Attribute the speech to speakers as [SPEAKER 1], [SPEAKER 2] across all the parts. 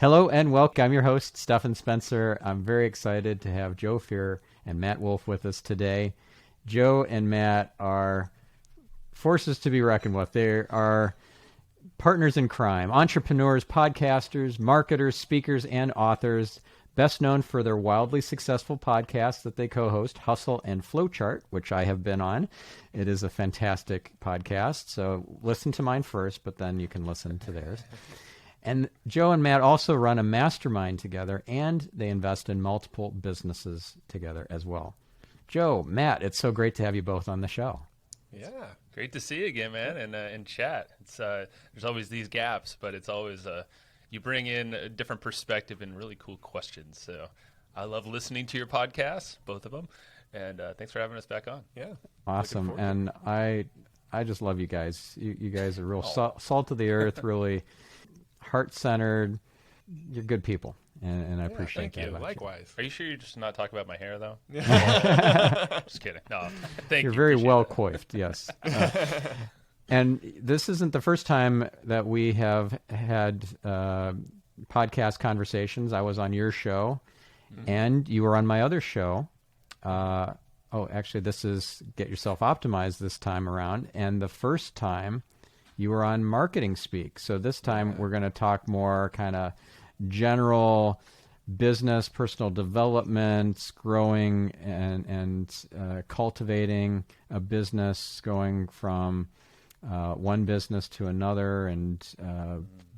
[SPEAKER 1] Hello and welcome. I'm your host, Stephan Spencer. I'm very excited to have Joe Fier and Matt Wolfe with us today. Joe and Matt are forces to be reckoned with. They are partners in crime, entrepreneurs, podcasters, marketers, speakers, and authors, best known for their wildly successful podcasts that they co-host, Hustle and Flowchart, which I have been on. It is a fantastic podcast, so listen to mine first, but then you can listen to theirs. And Joe and Matt also run a mastermind together, and they invest in multiple businesses together as well. Joe, Matt, it's so great to have you both on the show.
[SPEAKER 2] Yeah, great to see you again, man, and chat. It's there's always these gaps, but it's always you bring in a different perspective and really cool questions. So I love listening to your podcasts, both of them, and thanks for having us back on.
[SPEAKER 3] Yeah,
[SPEAKER 1] awesome. And I just love you guys. You guys are real salt of the earth, really heart-centered. You're good people, and I appreciate that.
[SPEAKER 3] Thank you. Likewise.
[SPEAKER 2] Are you sure you're just not talking about my hair, though? Just kidding. No, thank you.
[SPEAKER 1] You're very well coiffed, yes. And this isn't the first time that we have had podcast conversations. I was on your show, and you were on my other show. Actually, this is Get Yourself Optimized this time around, and the first time you were on Marketing Speak. So this time we're going to talk more kind of general business, personal development, growing and cultivating a business, going from one business to another, and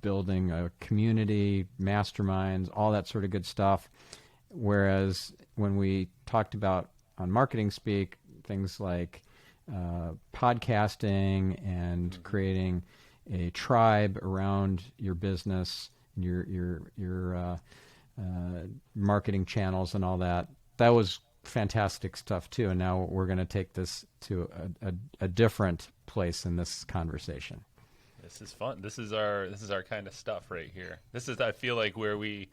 [SPEAKER 1] building a community, masterminds, all that sort of good stuff. Whereas when we talked about on Marketing Speak, things like podcasting and creating a tribe around your business, your marketing channels and all that. That was fantastic stuff too. And now we're going to take this to a different place in this conversation.
[SPEAKER 2] This is fun. This is our kind of stuff right here. This is, I feel like, where we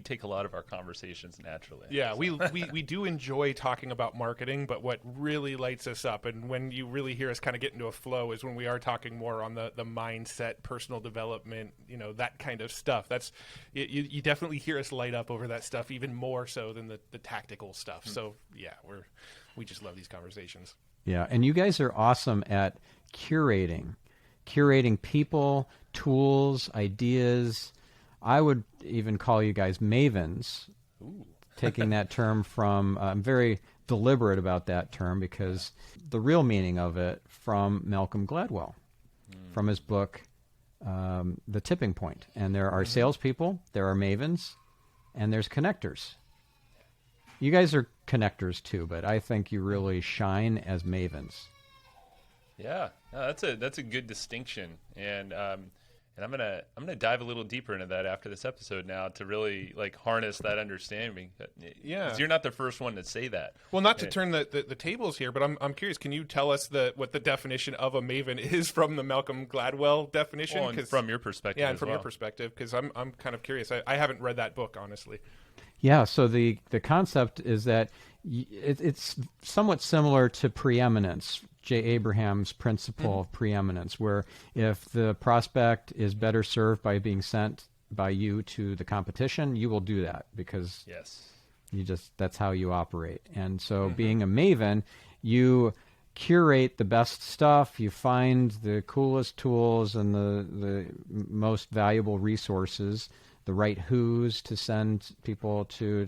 [SPEAKER 2] take a lot of our conversations naturally.
[SPEAKER 3] Yeah, so. we do enjoy talking about marketing, but what really lights us up, and when you really hear us kind of get into a flow, is when we are talking more on the mindset, personal development, that kind of stuff. That's you definitely hear us light up over that stuff, even more so than the tactical stuff. Mm-hmm. So yeah, we just love these conversations.
[SPEAKER 1] Yeah, and you guys are awesome at curating people, tools, ideas. I would even call you guys Mavens.
[SPEAKER 2] Ooh.
[SPEAKER 1] Taking that term from, I'm very deliberate about that term because the real meaning of it from Malcolm Gladwell, from his book, The Tipping Point. And there are salespeople, there are Mavens, and there's connectors. You guys are connectors too, but I think you really shine as Mavens.
[SPEAKER 2] Yeah, no, that's a good distinction, and I'm gonna dive a little deeper into that after this episode now to really harness that understanding. Yeah, 'cause you're not the first one to say that.
[SPEAKER 3] Well, not to turn the tables here, but I'm curious. Can you tell us what the definition of a Maven is from the Malcolm Gladwell definition?
[SPEAKER 2] Well, and from your perspective,
[SPEAKER 3] yeah, and from your perspective, because I'm kind of curious. I haven't read that book, honestly.
[SPEAKER 1] Yeah, so the concept is that it's somewhat similar to preeminence, J. Abraham's principle of preeminence, where if the prospect is better served by being sent by you to the competition, you will do that because that's how you operate. And so being a Maven, you curate the best stuff, you find the coolest tools and the most valuable resources, the right who's to send people to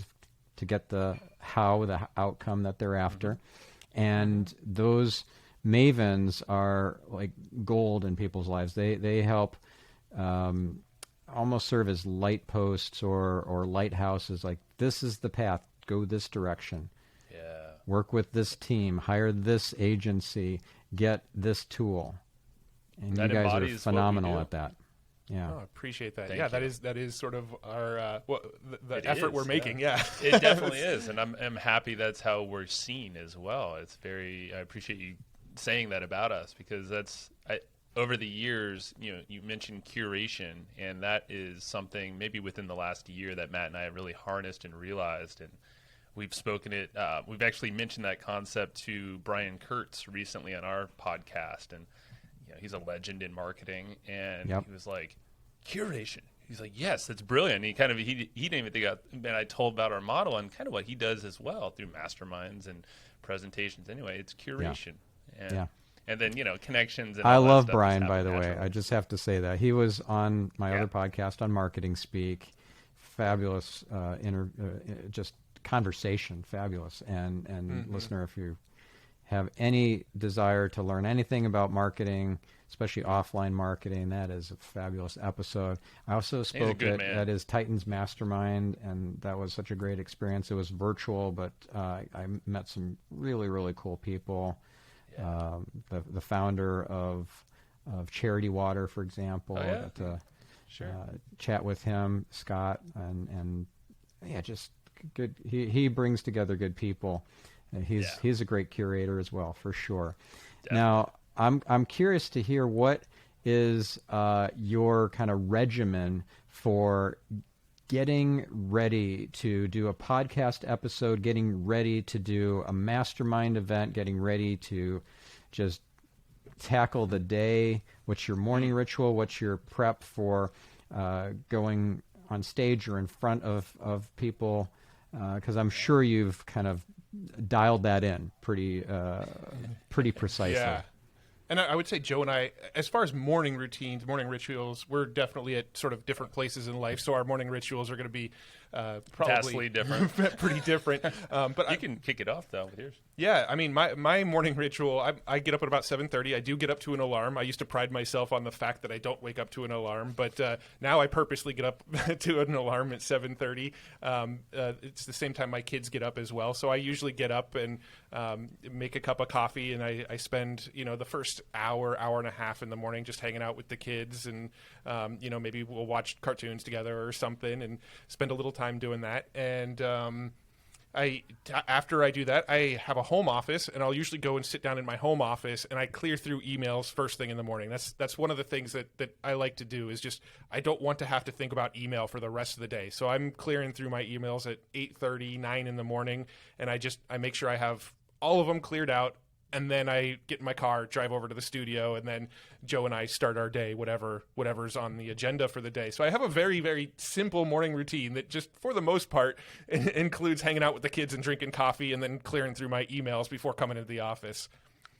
[SPEAKER 1] get the outcome that they're after. And those Mavens are like gold in people's lives. They help almost serve as light posts or lighthouses. Like, this is the path, go this direction.
[SPEAKER 2] Yeah.
[SPEAKER 1] Work with this team, hire this agency, get this tool. And that you guys are phenomenal at that. Yeah,
[SPEAKER 3] I appreciate that.
[SPEAKER 2] Thank you.
[SPEAKER 3] that is sort of our the effort we're making. Yeah,
[SPEAKER 2] it definitely is, and I'm happy that's how we're seen as well. I appreciate you saying that about us, because over the years, you mentioned curation, and that is something maybe within the last year that Matt and I have really harnessed and realized, and we've spoken it. We've actually mentioned that concept to Brian Kurtz recently on our podcast, and he's a legend in marketing, and he was like, curation. He's like, yes, that's brilliant. He didn't even think I told about our model and kind of what he does as well through masterminds and presentations. Anyway, it's curation. And then, connections. And
[SPEAKER 1] I
[SPEAKER 2] all that
[SPEAKER 1] love
[SPEAKER 2] stuff
[SPEAKER 1] Brian,
[SPEAKER 2] just
[SPEAKER 1] by
[SPEAKER 2] happen
[SPEAKER 1] the way.
[SPEAKER 2] naturally.
[SPEAKER 1] I just have to say that. He was on my other podcast on Marketing Speak. Fabulous, just conversation, fabulous. And listener, if you have any desire to learn anything about marketing, especially offline marketing, that is a fabulous episode. I also spoke at his Titans Mastermind, and that was such a great experience. It was virtual, but I met some really, really cool people. The founder of Charity Water, for example, got to chat with him, Scott, and just good. He brings together good people. He's a great curator as well, for sure. Definitely. Now, I'm curious to hear what is your kind of regimen for getting ready to do a podcast episode, getting ready to do a mastermind event, getting ready to just tackle the day. What's your morning ritual? What's your prep for going on stage or in front of people? Because I'm sure you've kind of dialed that in pretty precisely.
[SPEAKER 3] Yeah. And I would say Joe and I, as far as morning routines, morning rituals, we're definitely at sort of different places in life. So our morning rituals are going to be probably
[SPEAKER 2] vastly different,
[SPEAKER 3] pretty different. But
[SPEAKER 2] you can kick it off though with yours.
[SPEAKER 3] Yeah, I mean, my morning ritual, I get up at about 7:30. I do get up to an alarm. I used to pride myself on the fact that I don't wake up to an alarm, but now I purposely get up to an alarm at 7:30. It's the same time my kids get up as well. So I usually get up and make a cup of coffee, and I spend, the first hour and a half in the morning just hanging out with the kids, and maybe we'll watch cartoons together or something and spend a little time doing that. And after I do that, I have a home office, and I'll usually go and sit down in my home office, and I clear through emails first thing in the morning. That's one of the things that I like to do, is just I don't want to have to think about email for the rest of the day. So I'm clearing through my emails at 8:30, 9 in the morning, and I make sure I have all of them cleared out. And then I get in my car, drive over to the studio, and then Joe and I start our day, whatever's on the agenda for the day. So I have a very, very simple morning routine that just, for the most part, includes hanging out with the kids and drinking coffee and then clearing through my emails before coming into the office.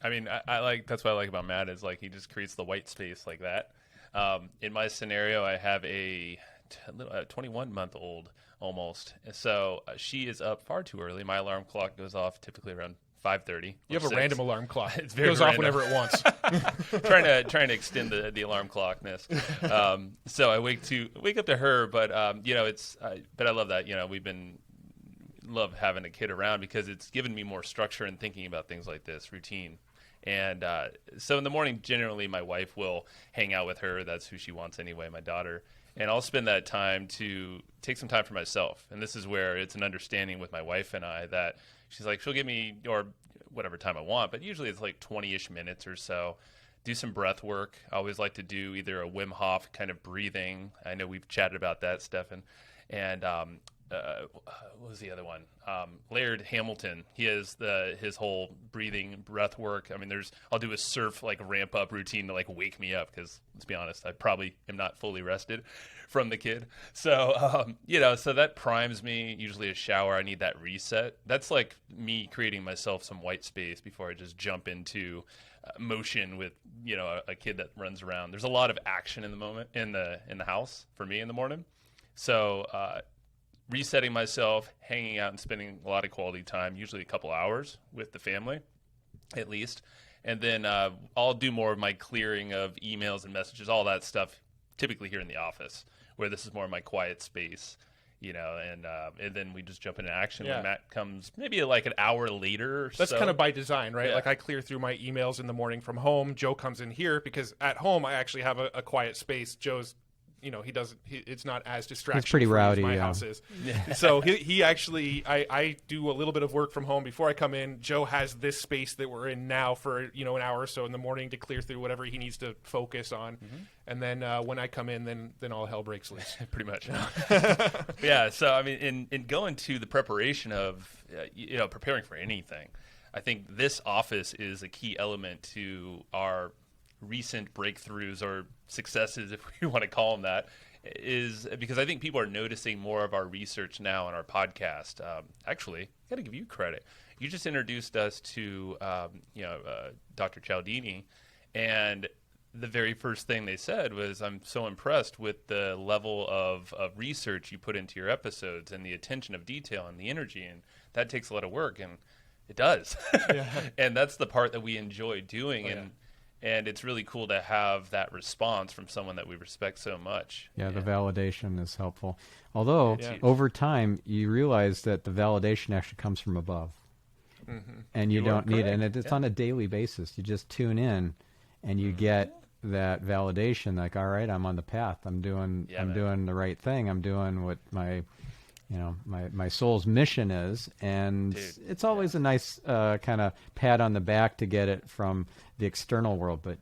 [SPEAKER 2] I mean, that's what I like about Matt, is like he just creates the white space like that. In my scenario, I have a 21-month-old almost. So she is up far too early. My alarm clock goes off typically around 5:30.
[SPEAKER 3] You have a random alarm clock.
[SPEAKER 2] It goes
[SPEAKER 3] off whenever it wants.
[SPEAKER 2] trying to extend the alarm clockness. So I wake up to her, but but I love that. We've love having a kid around because it's given me more structure and thinking about things like this, routine. And so in the morning, generally my wife will hang out with her. That's who she wants anyway, my daughter. And I'll spend that time to take some time for myself. And this is where it's an understanding with my wife and I that she's like, she'll give me or whatever time I want, but usually it's like 20-ish minutes or so. Do some breath work. I always like to do either a Wim Hof kind of breathing. I know we've chatted about that, Stephan. And what was the other one? Laird Hamilton. He has his whole breathing breath work. I mean, I'll do a surf ramp up routine to wake me up, because let's be honest, I probably am not fully rested from the kid. So so that primes me. Usually a shower. I need that reset. That's like me creating myself some white space before I just jump into motion with a kid that runs around. There's a lot of action in the moment in the house for me in the morning. So resetting myself, hanging out and spending a lot of quality time, usually a couple hours with the family at least. And then I'll do more of my clearing of emails and messages, all that stuff, typically here in the office, where this is more of my quiet space, and then we just jump into action when Matt comes maybe an hour later or
[SPEAKER 3] That's kind of by design, right?
[SPEAKER 2] Yeah.
[SPEAKER 3] I clear through my emails in the morning from home. Joe comes in here because at home I actually have a quiet space. Joe's it's not as distracting.
[SPEAKER 1] It's pretty rowdy.
[SPEAKER 3] As my house is. So he actually, I do a little bit of work from home before I come in. Joe has this space that we're in now for, an hour or so in the morning to clear through whatever he needs to focus on. Mm-hmm. And then when I come in, then all hell breaks loose.
[SPEAKER 2] Pretty much. Yeah. So, I mean, in going to the preparation of, preparing for anything, I think this office is a key element to our recent breakthroughs or successes, if we want to call them that. is because I think people are noticing more of our research now on our podcast. Actually, I got to give you credit. You just introduced us to, Dr. Cialdini, and the very first thing they said was, I'm so impressed with the level of research you put into your episodes and the attention of detail and the energy, and that takes a lot of work, and it does. And that's the part that we enjoy doing, and it's really cool to have that response from someone that we respect so much.
[SPEAKER 1] Yeah, the validation is helpful. Although, over time, you realize that the validation actually comes from above. And you don't need it. And it's on a daily basis. You just tune in, and you get that validation, like, all right, I'm on the path. I'm doing the right thing. I'm doing what my soul's mission is, and it's always a nice kind of pat on the back to get it from the external world. But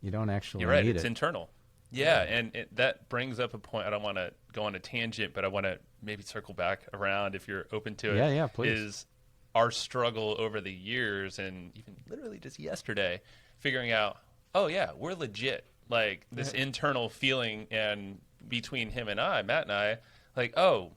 [SPEAKER 1] you don't actually
[SPEAKER 2] You're right.
[SPEAKER 1] need
[SPEAKER 2] It's
[SPEAKER 1] it.
[SPEAKER 2] internal. Yeah, and that brings up a point. I don't want to go on a tangent, but I want to maybe circle back around if you're open to it.
[SPEAKER 1] Yeah, please.
[SPEAKER 2] Is our struggle over the years, and even literally just yesterday, figuring out, oh yeah, we're legit. Like this internal feeling, and between him and I, Matt and I, like, oh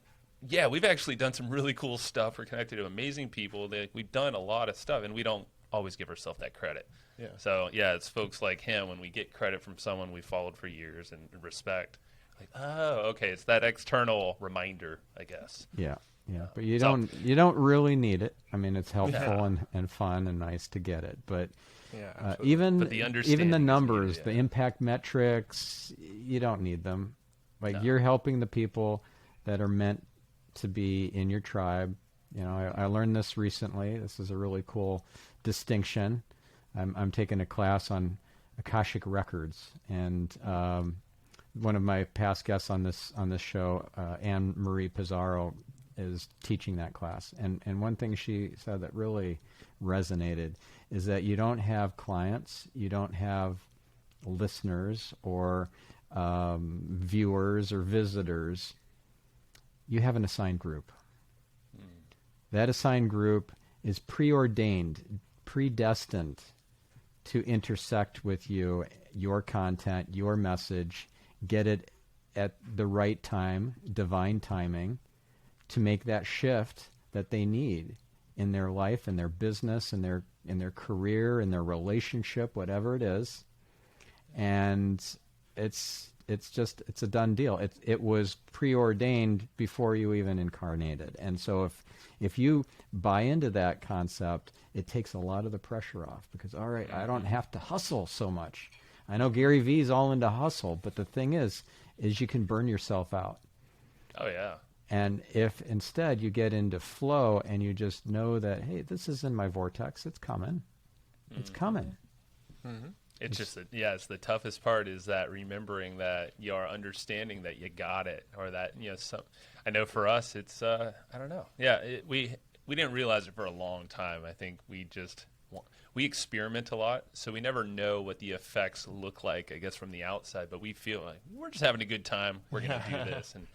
[SPEAKER 2] yeah, we've actually done some really cool stuff. We're connected to amazing people. We've done a lot of stuff, and we don't always give ourselves that credit. Yeah. So it's folks like him, when we get credit from someone we followed for years and respect, like, oh, okay, it's that external reminder, I guess.
[SPEAKER 1] Yeah. But you don't really need it. I mean, it's helpful and fun and nice to get it, but even the numbers, the impact metrics, you don't need them. Like you're helping the people that are meant to be in your tribe. I learned this recently. This is a really cool distinction. I'm taking a class on Akashic Records, and one of my past guests on this show, Anne Marie Pizarro, is teaching that class. And one thing she said that really resonated is that you don't have clients, you don't have listeners or viewers or visitors. You have an assigned group. That assigned group is preordained, predestined to intersect with you, your content, your message, get it at the right time, divine timing, to make that shift that they need in their life, in their business, in their career, in their relationship, whatever it is. And it's a done deal. It was preordained before you even incarnated. And so if you buy into that concept, it takes a lot of the pressure off, because, all right, I don't have to hustle so much. I know Gary Vee's all into hustle, but the thing is you can burn yourself out.
[SPEAKER 2] Oh, yeah.
[SPEAKER 1] And if instead you get into flow and you just know that, hey, this is in my vortex, it's coming. It's coming.
[SPEAKER 2] Mm-hmm. It's just it's the toughest part, is that remembering that you are understanding that you got it, or that, I know for us, it's, I don't know. Yeah, we didn't realize it for a long time. I think we experiment a lot, so we never know what the effects look like, I guess, from the outside, but we feel like we're just having a good time. We're going to do this. And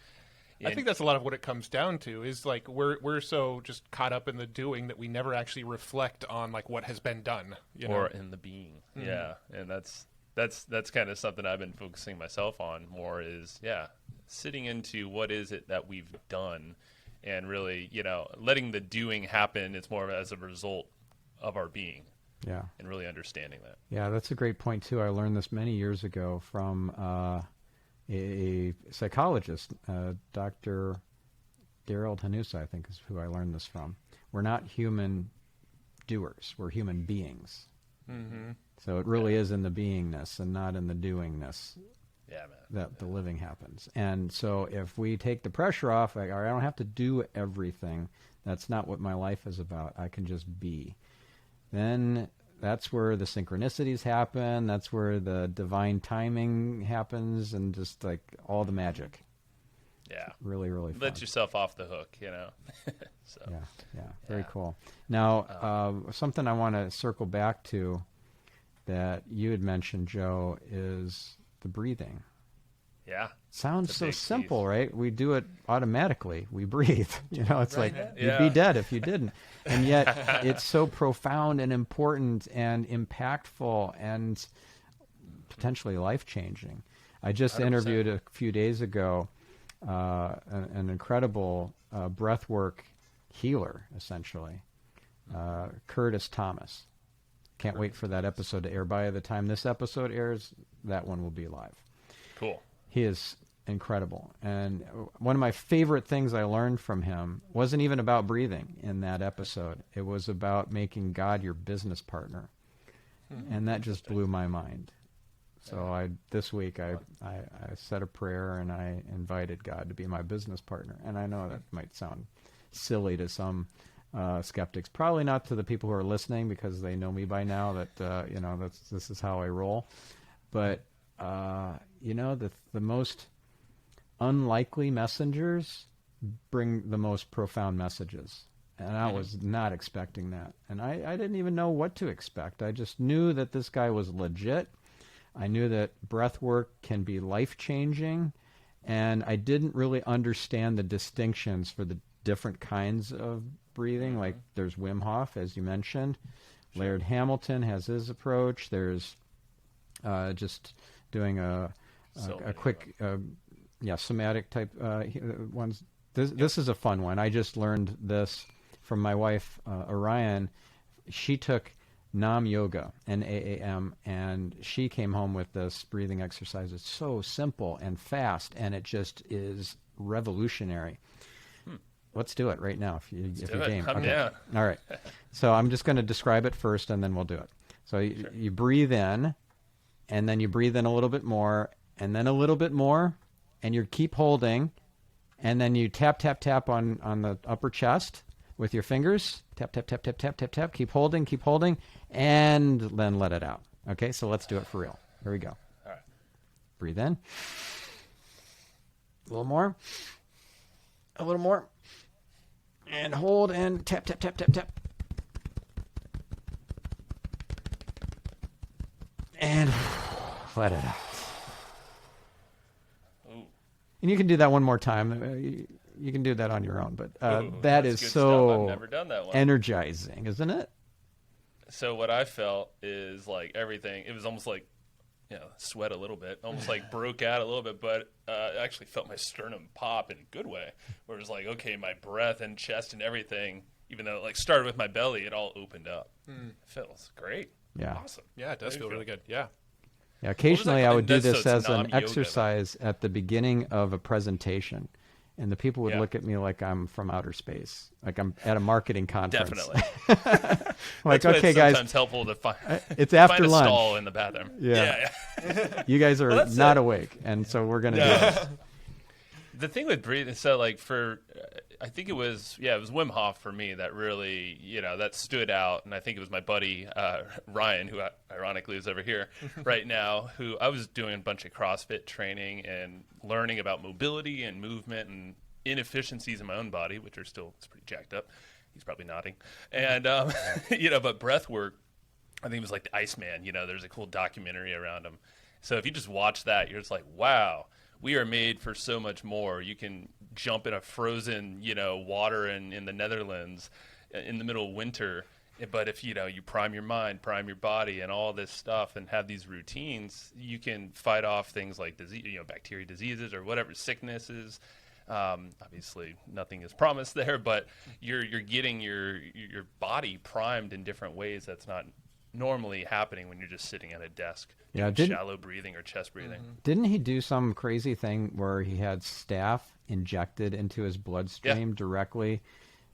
[SPEAKER 3] I think that's a lot of what it comes down to, is like we're so just caught up in the doing that we never actually reflect on like what has been done,
[SPEAKER 2] or in the being. Mm-hmm. Yeah, and that's kind of something I've been focusing myself on more, is sitting into what is it that we've done, and really letting the doing happen. It's more as a result of our being. Yeah, and really understanding that.
[SPEAKER 1] Yeah, that's a great point too. I learned this many years ago from a psychologist, Dr. Daryl Hanusa, I think is who I learned this from. We're not human doers. We're human beings. Mm-hmm. So it really is in the beingness and not in the doingness that the living happens. And so if we take the pressure off, I don't have to do everything. That's not what my life is about. I can just be. Then that's where the synchronicities happen. That's where the divine timing happens, and just like all the magic.
[SPEAKER 2] Yeah.
[SPEAKER 1] Really, really fun.
[SPEAKER 2] Let yourself off the hook, So.
[SPEAKER 1] Yeah. Very cool. Now, something I want to circle back to that you had mentioned, Joe, is the breathing.
[SPEAKER 2] Yeah.
[SPEAKER 1] Sounds so simple, right? We do it automatically. We breathe. It's
[SPEAKER 2] right.
[SPEAKER 1] Like you'd be dead if you didn't. And yet it's so profound and important and impactful and potentially life-changing. I just
[SPEAKER 2] 100%.
[SPEAKER 1] interviewed a few days ago an incredible breathwork healer, essentially, Curtis Thomas. Can't wait for that episode to air. By the time this episode airs, that one will be live.
[SPEAKER 2] Cool.
[SPEAKER 1] He is incredible. And one of my favorite things I learned from him wasn't even about breathing in that episode. It was about making God your business partner. And that just blew my mind. So this week I said a prayer and I invited God to be my business partner. And I know that might sound silly to some skeptics, probably not to the people who are listening because they know me by now that this is how I roll. But the most unlikely messengers bring the most profound messages. And I was not expecting that. And I didn't even know what to expect. I just knew that this guy was legit. I knew that breath work can be life-changing. And I didn't really understand the distinctions for the different kinds of breathing. Like there's Wim Hof, as you mentioned. Sure. Laird Hamilton has his approach. There's just doing a quick... somatic type ones. This is a fun one. I just learned this from my wife, Orion. She took Nam Yoga, Naam, and she came home with this breathing exercise. It's so simple and fast, and it just is revolutionary. Let's do it right now if you're game.
[SPEAKER 2] Come down.
[SPEAKER 1] All right. So I'm just going to describe it first, and then we'll do it. So you breathe in, and then you breathe in a little bit more, and then a little bit more, and you keep holding, and then you tap, tap, tap on the upper chest with your fingers. Tap, tap, tap, tap, tap, tap, tap. Keep holding, and then let it out. Okay, so let's do it for real. Here we go.
[SPEAKER 2] All right.
[SPEAKER 1] Breathe in. A little more. A little more. And hold and tap, tap, tap, tap, tap. And let it out. And you can do that one more time. You can do that on your own, but that is so
[SPEAKER 2] I've never done that one.
[SPEAKER 1] Energizing, isn't it?
[SPEAKER 2] So what I felt is like everything. It was almost like, sweat a little bit, almost like broke out a little bit, but I actually felt my sternum pop in a good way. Where it was like, okay, my breath and chest and everything, even though it like started with my belly, it all opened up. It feels great.
[SPEAKER 1] Yeah.
[SPEAKER 2] Awesome.
[SPEAKER 3] Yeah, it does feel really good. Yeah.
[SPEAKER 1] Yeah, occasionally I would do this as an
[SPEAKER 2] non-yoga,
[SPEAKER 1] exercise at the beginning of a presentation, and the people would look at me like I'm from outer space, like I'm at a marketing conference.
[SPEAKER 2] Definitely.
[SPEAKER 1] Like,
[SPEAKER 2] That's
[SPEAKER 1] okay,
[SPEAKER 2] it's
[SPEAKER 1] guys,
[SPEAKER 2] sometimes helpful to find.
[SPEAKER 1] it's after
[SPEAKER 2] find a
[SPEAKER 1] lunch.
[SPEAKER 2] stall in the bathroom.
[SPEAKER 1] Yeah. You guys are not awake, and so we're gonna do this.
[SPEAKER 2] The thing with breathing, so like I think it was Wim Hof for me that really, that stood out. And I think it was my buddy, Ryan, who ironically is over here right now, who I was doing a bunch of CrossFit training and learning about mobility and movement and inefficiencies in my own body, which are still, it's pretty jacked up. He's probably nodding. And, but breath work, I think it was like the Iceman, there's a cool documentary around him. So if you just watch that, you're just like, wow. We are made for so much more. You can jump in a frozen, water in the Netherlands in the middle of winter. But if, you prime your mind, prime your body and all this stuff and have these routines, you can fight off things like disease, bacteria diseases or whatever, sicknesses. Obviously, nothing is promised there, but you're getting your body primed in different ways that's not normally happening when you're just sitting at a desk.
[SPEAKER 1] Yeah,
[SPEAKER 2] shallow breathing or chest breathing.
[SPEAKER 1] Didn't he do some crazy thing where he had staph injected into his bloodstream directly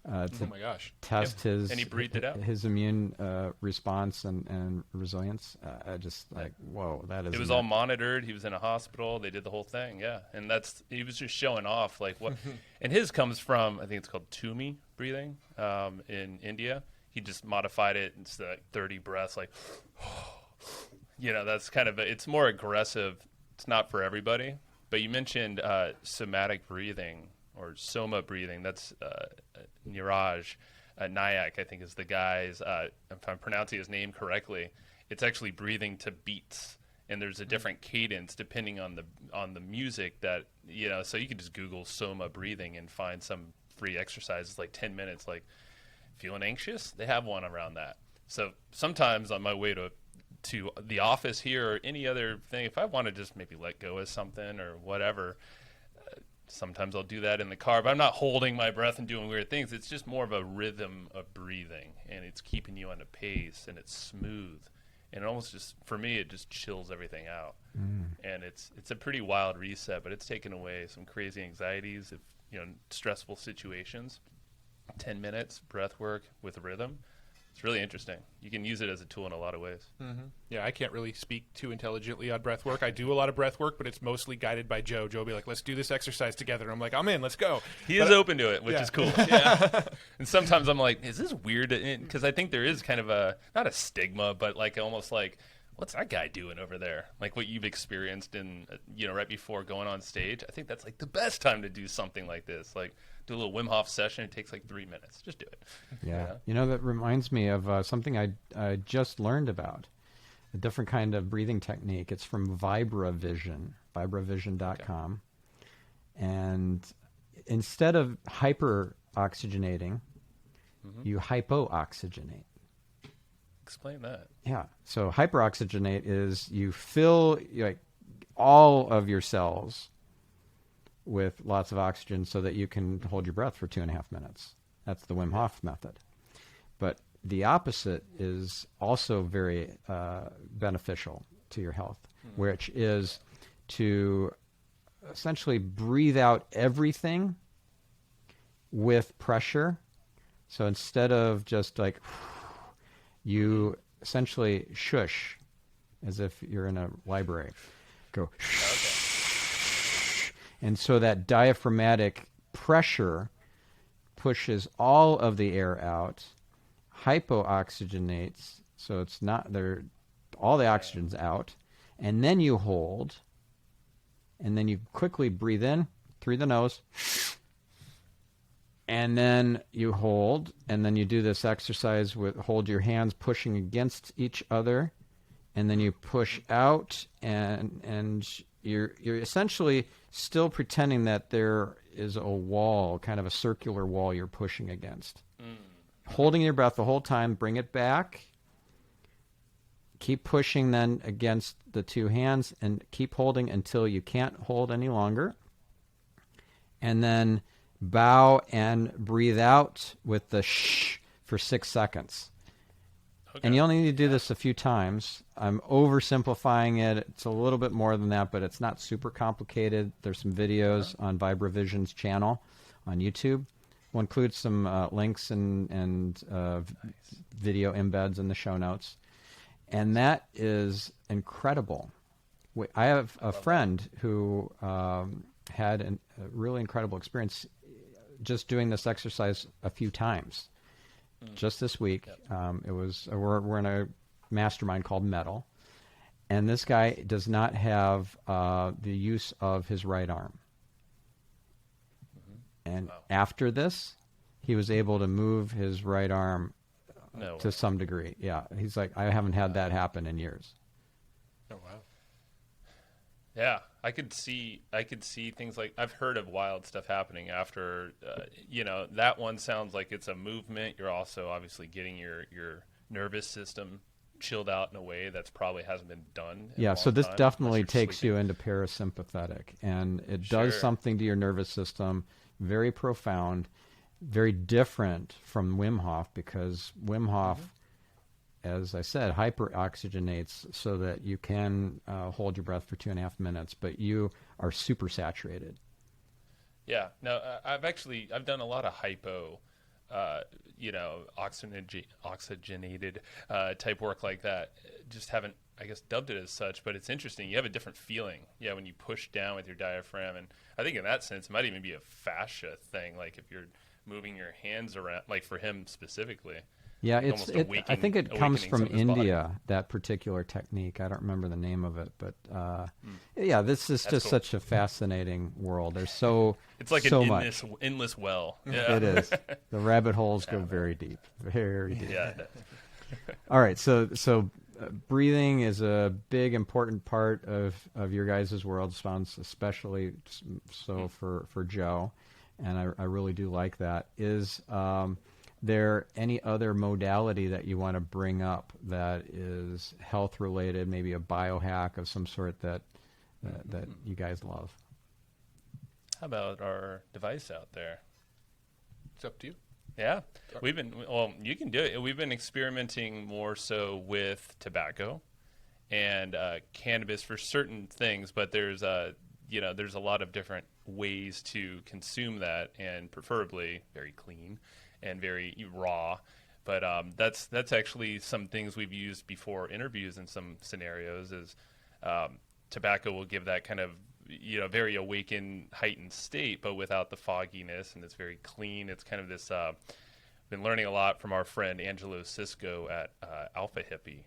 [SPEAKER 1] to
[SPEAKER 3] oh my gosh.
[SPEAKER 1] test his
[SPEAKER 2] and he breathed it out.
[SPEAKER 1] His immune response and resilience? Just like, whoa, that is.
[SPEAKER 2] It was all monitored. He was in a hospital. They did the whole thing. Yeah, and he was just showing off like what. And his comes from, I think it's called Tumi breathing in India. He just modified it. It's like 30 breaths, like. That's kind of it's more aggressive. It's not for everybody. But you mentioned somatic breathing or soma breathing. That's Niraj Nayak, I think, is the guy's. If I'm pronouncing his name correctly, it's actually breathing to beats, and there's a different cadence depending on the music that So you can just Google soma breathing and find some free exercises, like 10 minutes. Like feeling anxious, they have one around that. So sometimes on my way to to the office here or any other thing, if I want to just maybe let go of something or whatever, sometimes I'll do that in the car, but I'm not holding my breath and doing weird things. It's just more of a rhythm of breathing, and it's keeping you on a pace, and it's smooth. And it almost just, for me, it just chills everything out. And it's a pretty wild reset, but it's taken away some crazy anxieties of, stressful situations. 10 minutes, breath work with rhythm. It's really interesting. You can use it as a tool in a lot of ways.
[SPEAKER 3] Yeah, I can't really speak too intelligently on breath work. I do a lot of breath work, but it's mostly guided by Joe. Joe will be like, let's do this exercise together. And I'm like, I'm in, let's go.
[SPEAKER 2] He is open to it, which is cool. Yeah. And sometimes I'm like, is this weird? Because I think there is kind of not a stigma, but like almost like, what's that guy doing over there? Like what you've experienced in, right before going on stage. I think that's like the best time to do something like this. Like do a little Wim Hof session. It takes like 3 minutes. Just do it.
[SPEAKER 1] Yeah. That reminds me of something I just learned about, a different kind of breathing technique. It's from vibravision.com. And instead of hyperoxygenating, you hypooxygenate.
[SPEAKER 2] Explain that.
[SPEAKER 1] Yeah. So hyperoxygenate is you fill all of your cells with lots of oxygen so that you can hold your breath for 2.5 minutes. That's the Wim Hof method. But the opposite is also very beneficial to your health, which is to essentially breathe out everything with pressure. So instead of just like you essentially shush as if you're in a library. Go. And so that diaphragmatic pressure pushes all of the air out, hypooxygenates, so it's not there, all the oxygen's out, and then you hold, and then you quickly breathe in through the nose, and then you hold, and then you do this exercise with hold your hands pushing against each other, and then you push out, and you're essentially still pretending that there is a wall, kind of a circular wall you're pushing against. Holding your breath the whole time, bring it back. Keep pushing then against the two hands, and keep holding until you can't hold any longer. And then bow and breathe out with the shh for 6 seconds. Okay. And you only need to do this a few times. I'm oversimplifying it. It's a little bit more than that, but it's not super complicated. There's some videos on Vibravision's channel on YouTube. We'll include some links and video embeds in the show notes. And that is incredible. I have a friend who had a really incredible experience just doing this exercise a few times. Just this week, it was we're in a mastermind called Metal, and this guy does not have the use of his right arm. And after this, he was able to move his right arm to some degree. Yeah, he's like, I haven't had that happen in years.
[SPEAKER 3] Oh wow.
[SPEAKER 2] Yeah, I could see things like, I've heard of wild stuff happening after, that one sounds like it's a movement. You're also obviously getting your nervous system chilled out in a way that's probably hasn't been done.
[SPEAKER 1] Yeah, so this definitely takes you into parasympathetic, and it does something to your nervous system, very profound, very different from Wim Hof, because Wim Hof, as I said, hyperoxygenates so that you can hold your breath for 2.5 minutes, but you are super saturated.
[SPEAKER 2] Yeah. No, I've done a lot of hypo, oxygenated type work like that. Just haven't, I guess, dubbed it as such, but it's interesting. You have a different feeling, when you push down with your diaphragm. And I think in that sense, it might even be a fascia thing, like if you're moving your hands around, like for him specifically.
[SPEAKER 1] Yeah, I think it comes from India, that particular technique. I don't remember the name of it, but this is just such a fascinating world. There's
[SPEAKER 2] it's like
[SPEAKER 1] so
[SPEAKER 2] an endless well. Yeah.
[SPEAKER 1] It is. The rabbit holes go very deep, very deep.
[SPEAKER 2] Yeah.
[SPEAKER 1] All right, so breathing is a big, important part of your guys' world, sounds especially so for Joe, and I really do like that. there any other modality that you want to bring up that is health related, maybe a biohack of some sort that you guys love?
[SPEAKER 2] How about our device out there?
[SPEAKER 3] It's up to you.
[SPEAKER 2] Yeah, you can do it. We've been experimenting more so with tobacco and cannabis for certain things, but there's a lot of different ways to consume that, and preferably very clean and very raw. But that's actually some things we've used before interviews in some scenarios. Is tobacco will give that kind of very awakened, heightened state, but without the fogginess, and it's very clean. It's kind of this. Been learning a lot from our friend Angelo Cisco at Alpha Hippie.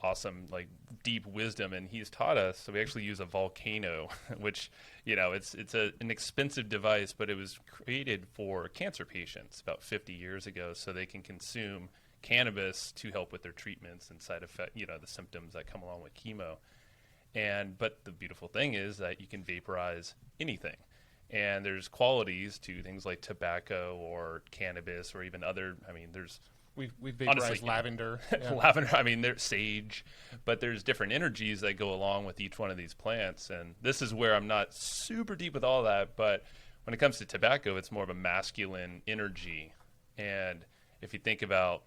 [SPEAKER 2] Awesome, like deep wisdom, and he's taught us. So we actually use a volcano, which it's an expensive device, but it was created for cancer patients about 50 years ago, so they can consume cannabis to help with their treatments and side effect, the symptoms that come along with chemo. But the beautiful thing is that you can vaporize anything. And there's qualities to things like tobacco or cannabis or even other,
[SPEAKER 3] We've vaporized lavender.
[SPEAKER 2] Yeah. Lavender, there's sage, but there's different energies that go along with each one of these plants. And this is where I'm not super deep with all that, but when it comes to tobacco, it's more of a masculine energy. And if you think about,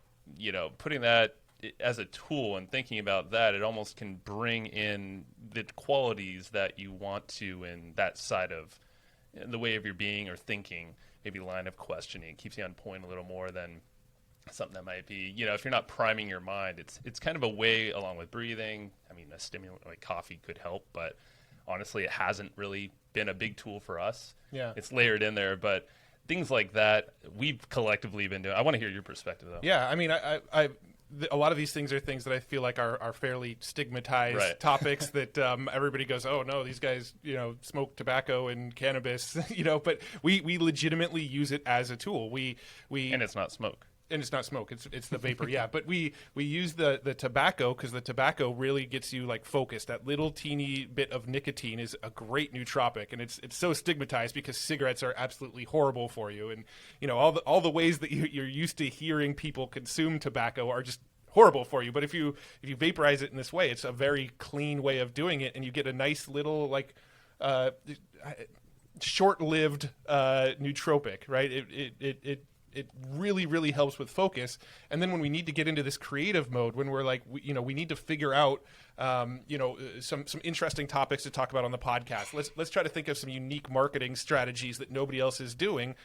[SPEAKER 2] putting that as a tool and thinking about that, it almost can bring in the qualities that you want to in that side of the way of your being or thinking, maybe line of questioning. It keeps you on point a little more than something that might be, if you're not priming your mind, it's kind of a way along with breathing. A stimulant like coffee could help, but honestly, it hasn't really been a big tool for us.
[SPEAKER 3] Yeah.
[SPEAKER 2] It's layered in there, but things like that we've collectively been doing. I want to hear your perspective though.
[SPEAKER 3] Yeah. A lot of these things are things that I feel like are fairly stigmatized topics that everybody goes, oh no, these guys, smoke tobacco and cannabis, but we legitimately use it as a tool.
[SPEAKER 2] And it's not smoke.
[SPEAKER 3] And it's not smoke, it's the vapor, yeah. But we use the tobacco because the tobacco really gets you like focused. That little teeny bit of nicotine is a great nootropic, and it's so stigmatized because cigarettes are absolutely horrible for you, and all the ways that you're used to hearing people consume tobacco are just horrible for you. But if you vaporize it in this way, it's a very clean way of doing it, and you get a nice little like short-lived nootropic, right? It really, really helps with focus. And then when we need to get into this creative mode, when we're like, we need to figure out, some interesting topics to talk about on the podcast. Let's try to think of some unique marketing strategies that nobody else is doing.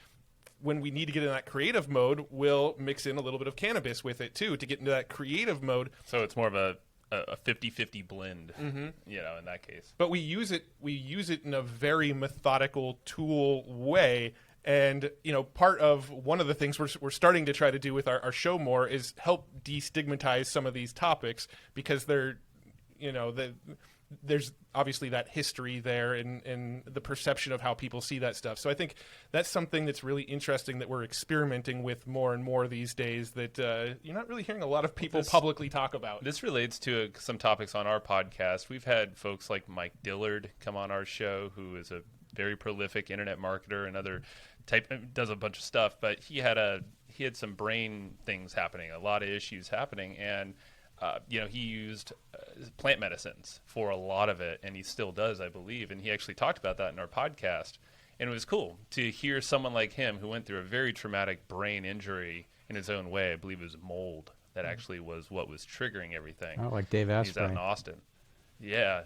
[SPEAKER 3] When we need to get in that creative mode, we'll mix in a little bit of cannabis with it too to get into that creative mode.
[SPEAKER 2] So it's more of a 50-50 blend, in that case.
[SPEAKER 3] But we use it in a very methodical tool way. And, part of one of the things we're starting to try to do with our show more is help destigmatize some of these topics because they're, there's obviously that history there and the perception of how people see that stuff. So I think that's something that's really interesting that we're experimenting with more and more these days that you're not really hearing a lot of people publicly talk about.
[SPEAKER 2] This relates to some topics on our podcast. We've had folks like Mike Dillard come on our show, who is a very prolific internet marketer and does a bunch of stuff, but he had some brain things happening, a lot of issues happening, and he used plant medicines for a lot of it, and he still does, I believe, and he actually talked about that in our podcast, and it was cool to hear someone like him who went through a very traumatic brain injury in his own way. I believe it was mold that actually was what was triggering everything.
[SPEAKER 1] Oh, like Dave Asprey.
[SPEAKER 2] He's out in Austin. Yeah,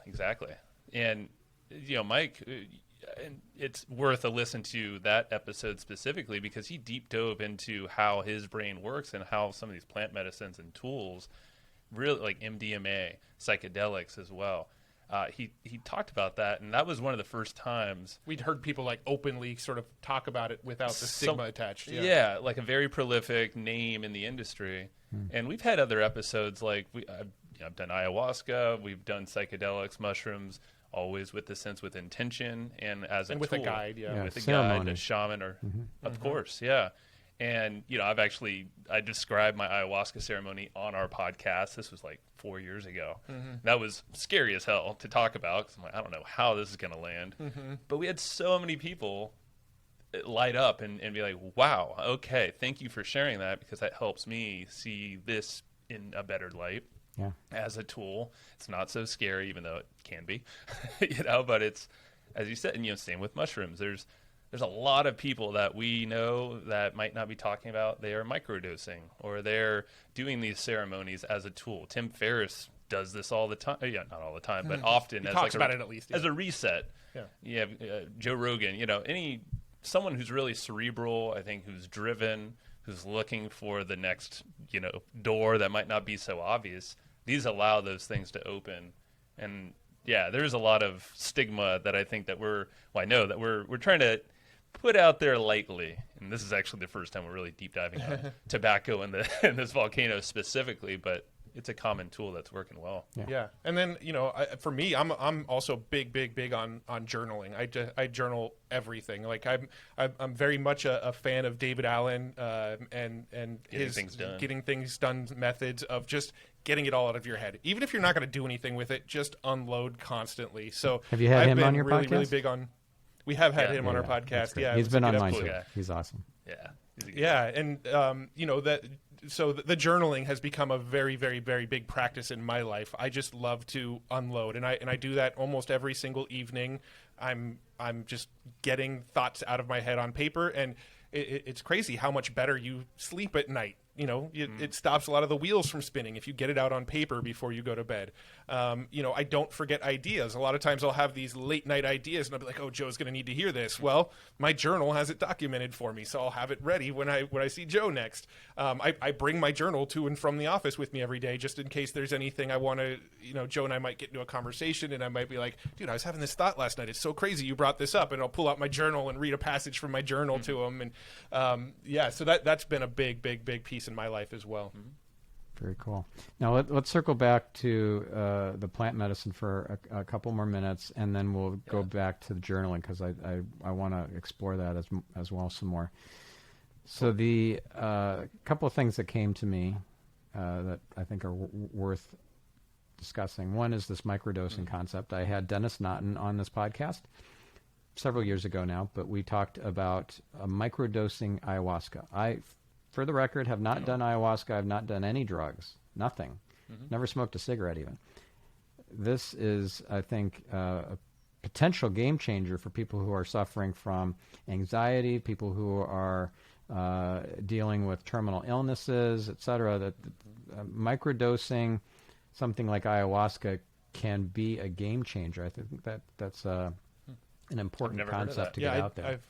[SPEAKER 2] exactly. And Mike, and it's worth a listen to that episode specifically because he deep dove into how his brain works and how some of these plant medicines and tools, really like MDMA, psychedelics as well. He talked about that, and that was one of the first times
[SPEAKER 3] we'd heard people like openly sort of talk about it without the stigma attached.
[SPEAKER 2] Yeah, like a very prolific name in the industry. And we've had other episodes like I've done ayahuasca, we've done psychedelics, mushrooms, always with the sense with intention and as a
[SPEAKER 3] with
[SPEAKER 2] tool.
[SPEAKER 3] A guide,
[SPEAKER 2] with a
[SPEAKER 1] ceremony.
[SPEAKER 2] guide, a shaman, or of course, yeah. And I described my ayahuasca ceremony on our podcast. This was like 4 years ago. That was scary as hell to talk about because I'm like, I don't know how this is going to land. But we had so many people light up and be like, wow, okay, thank you for sharing that, because that helps me see this in a better light.
[SPEAKER 1] Yeah.
[SPEAKER 2] As a tool. It's not so scary, even though it can be, but it's, as you said, and same with mushrooms. There's a lot of people that we know that might not be talking about they are microdosing, or they're doing these ceremonies as a tool. Tim Ferriss does this all the time. Yeah, not all the time, but often.
[SPEAKER 3] He
[SPEAKER 2] as
[SPEAKER 3] talks about it at least.
[SPEAKER 2] as a reset.
[SPEAKER 3] Yeah.
[SPEAKER 2] You have Joe Rogan. Someone who's really cerebral. I think who's driven, who's looking for the next door that might not be so obvious. These allow those things to open, and there's a lot of stigma that I think that we're trying to put out there lightly. And this is actually the first time we're really deep diving on tobacco in this volcano specifically, but it's a common tool that's working well.
[SPEAKER 3] Yeah. And then, for me, I'm also big on journaling. I journal everything. Like I'm very much a fan of David Allen and his getting things done methods of just getting it all out of your head. Even if you're not going to do anything with it, just unload constantly. So
[SPEAKER 1] have you had him on your
[SPEAKER 3] really,
[SPEAKER 1] podcast?
[SPEAKER 3] Really big on. We have had him on our podcast. Yeah,
[SPEAKER 1] he's been on mine
[SPEAKER 3] too.
[SPEAKER 1] He's awesome.
[SPEAKER 3] Yeah, and that. So the journaling has become a very, very, very big practice in my life. I just love to unload, and I do that almost every single evening. I'm just getting thoughts out of my head on paper, and it's crazy how much better you sleep at night. It stops a lot of the wheels from spinning if you get it out on paper before you go to bed. I don't forget ideas. A lot of times I'll have these late night ideas and I'll be like, oh, Joe's going to need to hear this. Well, my journal has it documented for me, so I'll have it ready when I see Joe next. I bring my journal to and from the office with me every day just in case there's anything I want to, Joe and I might get into a conversation and I might be like, dude, I was having this thought last night. It's so crazy you brought this up. And I'll pull out my journal and read a passage from my journal to him. And so that's been a big piece in my life as well.
[SPEAKER 1] Very cool. Now let's circle back to the plant medicine for a couple more minutes, and then we'll go back to the journaling, because I want to explore that as well some more. So the couple of things that came to me that I think are worth discussing. One is this microdosing concept. I had Dennis Naughton on this podcast several years ago now, but we talked about microdosing ayahuasca. For the record, have not done ayahuasca. I've not done any drugs. Nothing. Never smoked a cigarette even. This is, I think, a potential game changer for people who are suffering from anxiety, people who are dealing with terminal illnesses, etc. That microdosing something like ayahuasca can be a game changer. I think that's an important concept to get out there.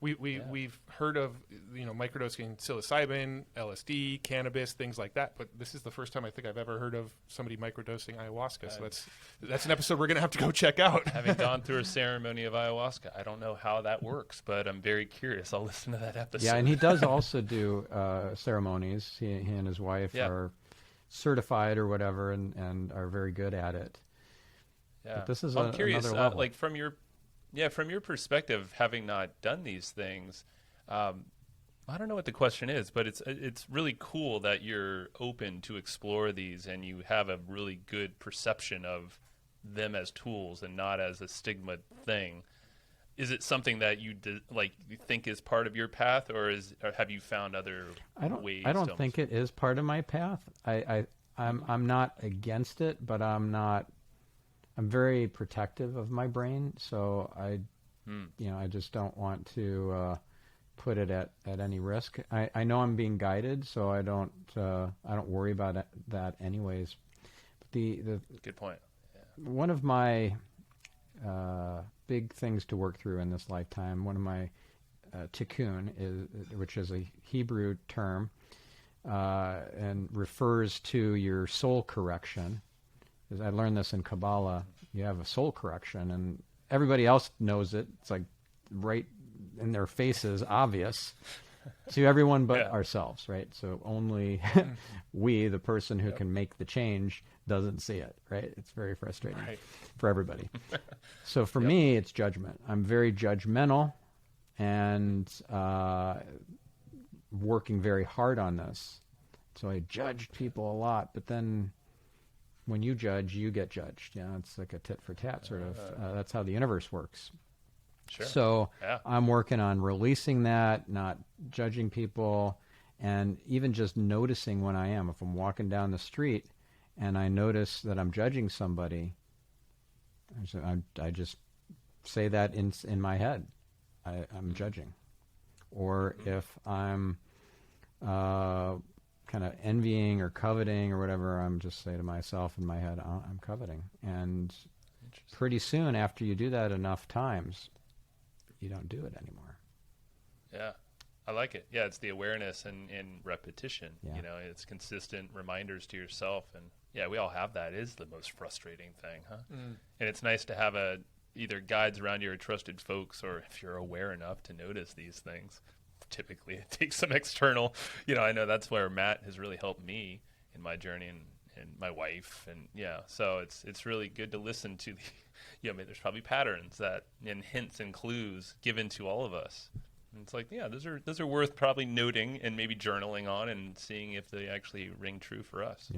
[SPEAKER 3] We've heard of microdosing psilocybin, LSD, cannabis, things like that, but this is the first time I think I've ever heard of somebody microdosing ayahuasca. So that's an episode we're gonna have to go check out.
[SPEAKER 2] Having gone through a ceremony of ayahuasca, I don't know how that works, but I'm very curious. I'll listen to that episode.
[SPEAKER 1] Yeah, and he does also do ceremonies. He and his wife are certified or whatever, and are very good at it.
[SPEAKER 2] Yeah,
[SPEAKER 1] but this is
[SPEAKER 2] I'm curious,
[SPEAKER 1] another level.
[SPEAKER 2] like from your perspective, having not done these things, I don't know what the question is, but it's really cool that you're open to explore these and you have a really good perception of them as tools and not as a stigma thing. Is it something that you think is part of your path, or have you found other ways?
[SPEAKER 1] I don't think it is part of my path. I'm not against it, but I'm very protective of my brain, so I just don't want to put it at any risk. I know I'm being guided, so I don't worry about that anyways. But the
[SPEAKER 2] good point. Yeah.
[SPEAKER 1] One of my big things to work through in this lifetime, one of my tikkun, which is a Hebrew term and refers to your soul correction. I learned this in Kabbalah. You have a soul correction, and everybody else knows it. It's like right in their faces, obvious to everyone but ourselves, right? So only we, the person who can make the change, doesn't see it, right? It's very frustrating for everybody. So for me, it's judgment. I'm very judgmental and working very hard on this. So I judged people a lot, but then when you judge, you get judged. It's like a tit for tat sort of. That's how the universe works.
[SPEAKER 2] Sure.
[SPEAKER 1] So
[SPEAKER 2] Yeah.
[SPEAKER 1] I'm working on releasing that, not judging people, and even just noticing when I am. If I'm walking down the street and I notice that I'm judging somebody, I just say that in my head. I'm judging. Or if I'm kind of envying or coveting or whatever, I'm just say to myself in my head, oh, I'm coveting. And pretty soon after you do that enough times, you don't do it anymore.
[SPEAKER 2] Yeah. I like it. Yeah, it's the awareness and repetition.
[SPEAKER 1] Yeah.
[SPEAKER 2] You know, it's consistent reminders to yourself. And yeah, we all have that. It is the most frustrating thing, huh? And it's nice to have either guides around you or trusted folks, or if you're aware enough to notice these things. Typically, it takes some external. You know, I know that's where Matt has really helped me in my journey, and my wife, and yeah. So it's really good to listen to the. I mean, there's probably patterns and hints and clues given to all of us. And it's like, yeah, those are worth probably noting and maybe journaling on and seeing if they actually ring true for us,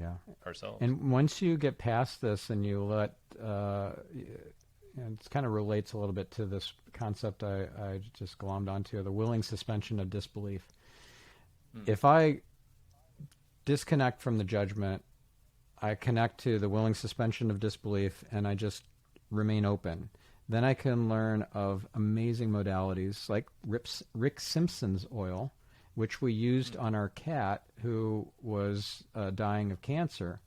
[SPEAKER 2] ourselves.
[SPEAKER 1] And once you get past this and you let, and it kind of relates a little bit to this concept I just glommed onto, the willing suspension of disbelief. If I disconnect from the judgment, I connect to the willing suspension of disbelief, and I just remain open. Then I can learn of amazing modalities like Rick Simpson's oil, which we used on our cat who was dying of cancer.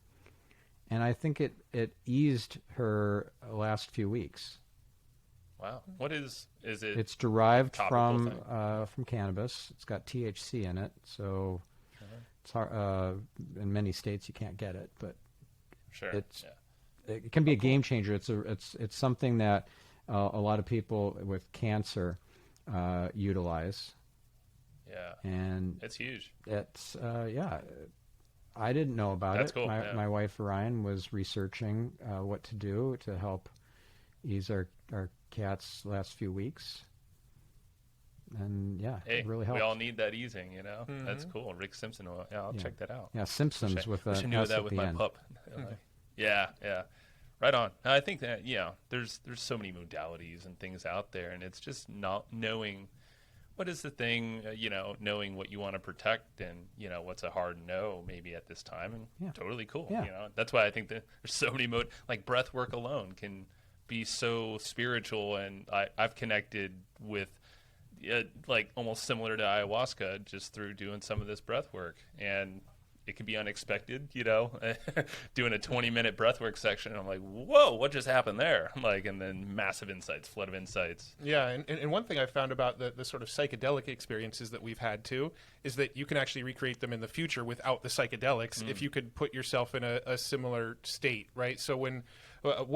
[SPEAKER 1] And I think it eased her last few weeks.
[SPEAKER 2] Wow. What is it?
[SPEAKER 1] It's derived
[SPEAKER 2] from
[SPEAKER 1] cannabis. It's got THC in it, so it's hard, in many states you can't get it, but it can be a game changer. It's something that a lot of people with cancer utilize.
[SPEAKER 2] Yeah.
[SPEAKER 1] And
[SPEAKER 2] it's huge.
[SPEAKER 1] It's I didn't know about
[SPEAKER 2] That's
[SPEAKER 1] it.
[SPEAKER 2] Cool.
[SPEAKER 1] My wife Ryan was researching what to do to help ease our cat's last few weeks. And it really helped.
[SPEAKER 2] We all need that easing, you know. That's cool. Rick Simpson. Yeah, I'll check that out.
[SPEAKER 1] Yeah, Simpsons with
[SPEAKER 2] a
[SPEAKER 1] an
[SPEAKER 2] knew
[SPEAKER 1] S
[SPEAKER 2] that
[SPEAKER 1] at
[SPEAKER 2] with
[SPEAKER 1] the
[SPEAKER 2] my
[SPEAKER 1] end.
[SPEAKER 2] pup. Yeah. Right on. I think that there's so many modalities and things out there, and it's just not knowing what is the thing, knowing what you want to protect, and what's a hard no maybe at this time, and totally cool.
[SPEAKER 1] Yeah.
[SPEAKER 2] That's why I think that there's so many like breath work alone can be so spiritual, and I've connected with like almost similar to ayahuasca just through doing some of this breath work, and it can be unexpected, doing a 20-minute breathwork section. And I'm like, whoa, what just happened there? And then massive insights, flood of insights.
[SPEAKER 3] Yeah, and one thing I found about the sort of psychedelic experiences that we've had too is that you can actually recreate them in the future without the psychedelics if you could put yourself in a similar state, right? So when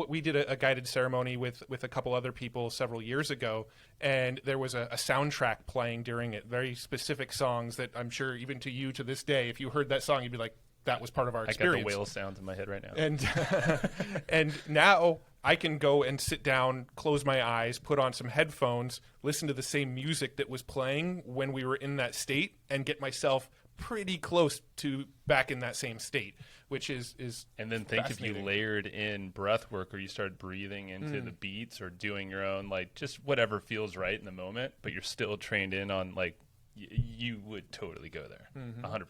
[SPEAKER 3] we did a guided ceremony with a couple other people several years ago, and there was a soundtrack playing during it, very specific songs that I'm sure even to you to this day, if you heard that song, you'd be like, that was part of our experience.
[SPEAKER 2] I got the whale sounds in my head right now.
[SPEAKER 3] And now I can go and sit down, close my eyes, put on some headphones, listen to the same music that was playing when we were in that state, and get myself pretty close to back in that same state, which is
[SPEAKER 2] and then think if you layered in breath work, or you started breathing into the beats, or doing your own, just whatever feels right in the moment, but you're still trained in on you would totally go there 100%.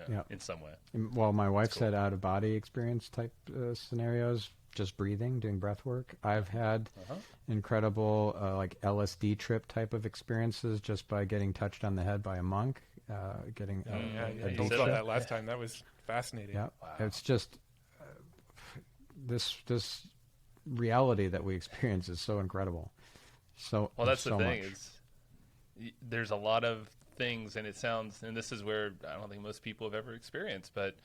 [SPEAKER 2] Yeah, in some way.
[SPEAKER 1] Well, my wife said out of body experience type scenarios, just breathing, doing breath work. I've had incredible like LSD trip type of experiences just by getting touched on the head by a monk. Getting
[SPEAKER 3] I told about that last time. That was fascinating.
[SPEAKER 1] Yeah, wow. It's just this reality that we experience is so incredible. So
[SPEAKER 2] that's the thing
[SPEAKER 1] much.
[SPEAKER 2] is there's a lot of things, and it sounds, and this is where I don't think most people have ever experienced, but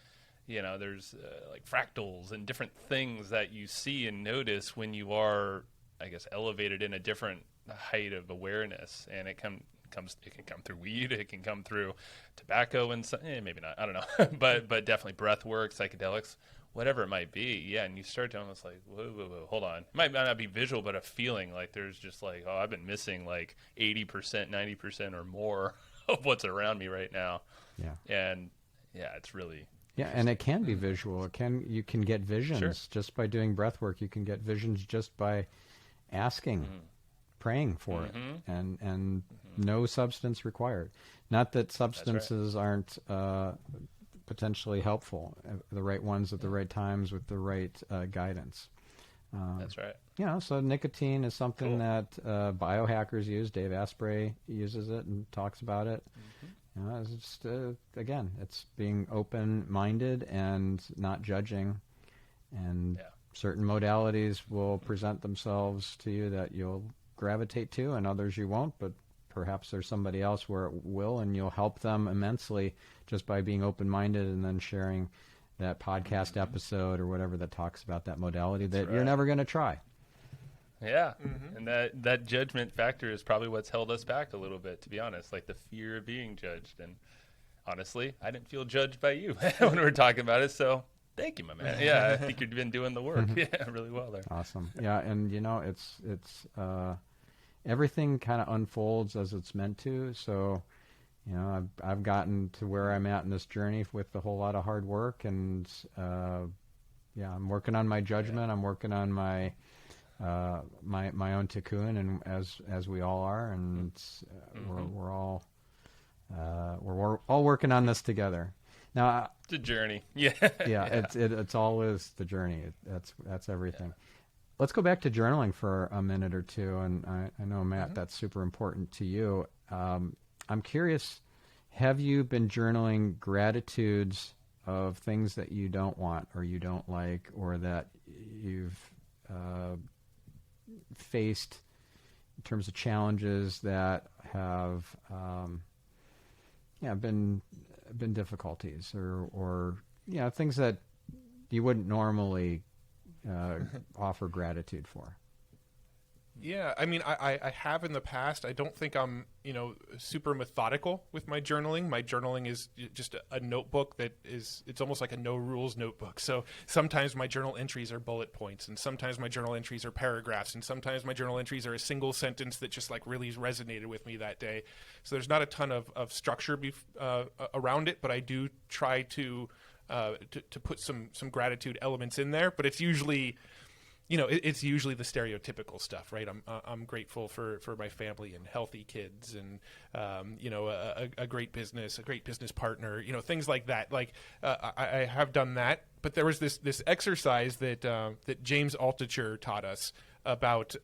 [SPEAKER 2] there's like fractals and different things that you see and notice when you are, I guess, elevated in a different height of awareness, and it can come through weed, it can come through tobacco, and maybe not, I don't know, but definitely breath work, psychedelics, whatever it might be. Yeah, and you start to almost like, whoa, hold on. It might not be visual, but a feeling like there's just like, I've been missing like 80%, 90% or more of what's around me right now.
[SPEAKER 1] Yeah.
[SPEAKER 2] And it's really
[SPEAKER 1] and it can be visual. You can get visions just by doing breath work. You can get visions just by asking praying for it, and no substance required. Not that substances aren't potentially helpful, the right ones at the right times with the right guidance.
[SPEAKER 2] That's right.
[SPEAKER 1] So nicotine is something that biohackers use. Dave Asprey uses it and talks about it. It's just, again, it's being open-minded and not judging. And certain modalities will present themselves to you that you'll gravitate to, and others you won't, but perhaps there's somebody else where it will, and you'll help them immensely just by being open-minded and then sharing that podcast episode or whatever that talks about that modality that you're never going to try.
[SPEAKER 2] Yeah, and that judgment factor is probably what's held us back a little bit, to be honest, like the fear of being judged. And honestly, I didn't feel judged by you when we were talking about it, so thank you, my man. Yeah, I think you've been doing the work really well there.
[SPEAKER 1] Awesome. Yeah, and it's everything kind of unfolds as it's meant to. So, I've gotten to where I'm at in this journey with a whole lot of hard work, and I'm working on my judgment. I'm working on my my own tikkun, and as we all are, and we're all working on this together. Now,
[SPEAKER 2] it's a journey.
[SPEAKER 1] It's always the journey. That's everything. Yeah. Let's go back to journaling for a minute or two, and I know, Matt, that's super important to you. I'm curious, have you been journaling gratitudes of things that you don't want or you don't like, or that you've faced in terms of challenges that have been difficulties, or things that you wouldn't normally offer gratitude for?
[SPEAKER 3] Yeah, I mean, I have in the past. I don't think I'm, super methodical with my journaling. My journaling is just a notebook it's almost like a no rules notebook. So sometimes my journal entries are bullet points, and sometimes my journal entries are paragraphs, and sometimes my journal entries are a single sentence that just like really resonated with me that day. So there's not a ton of structure around it, but I do try to put some gratitude elements in there, but it's usually, it's usually the stereotypical stuff, right? I'm grateful for my family and healthy kids, and a great business partner, things like that. Like I have done that, but there was this exercise that James Altucher taught us about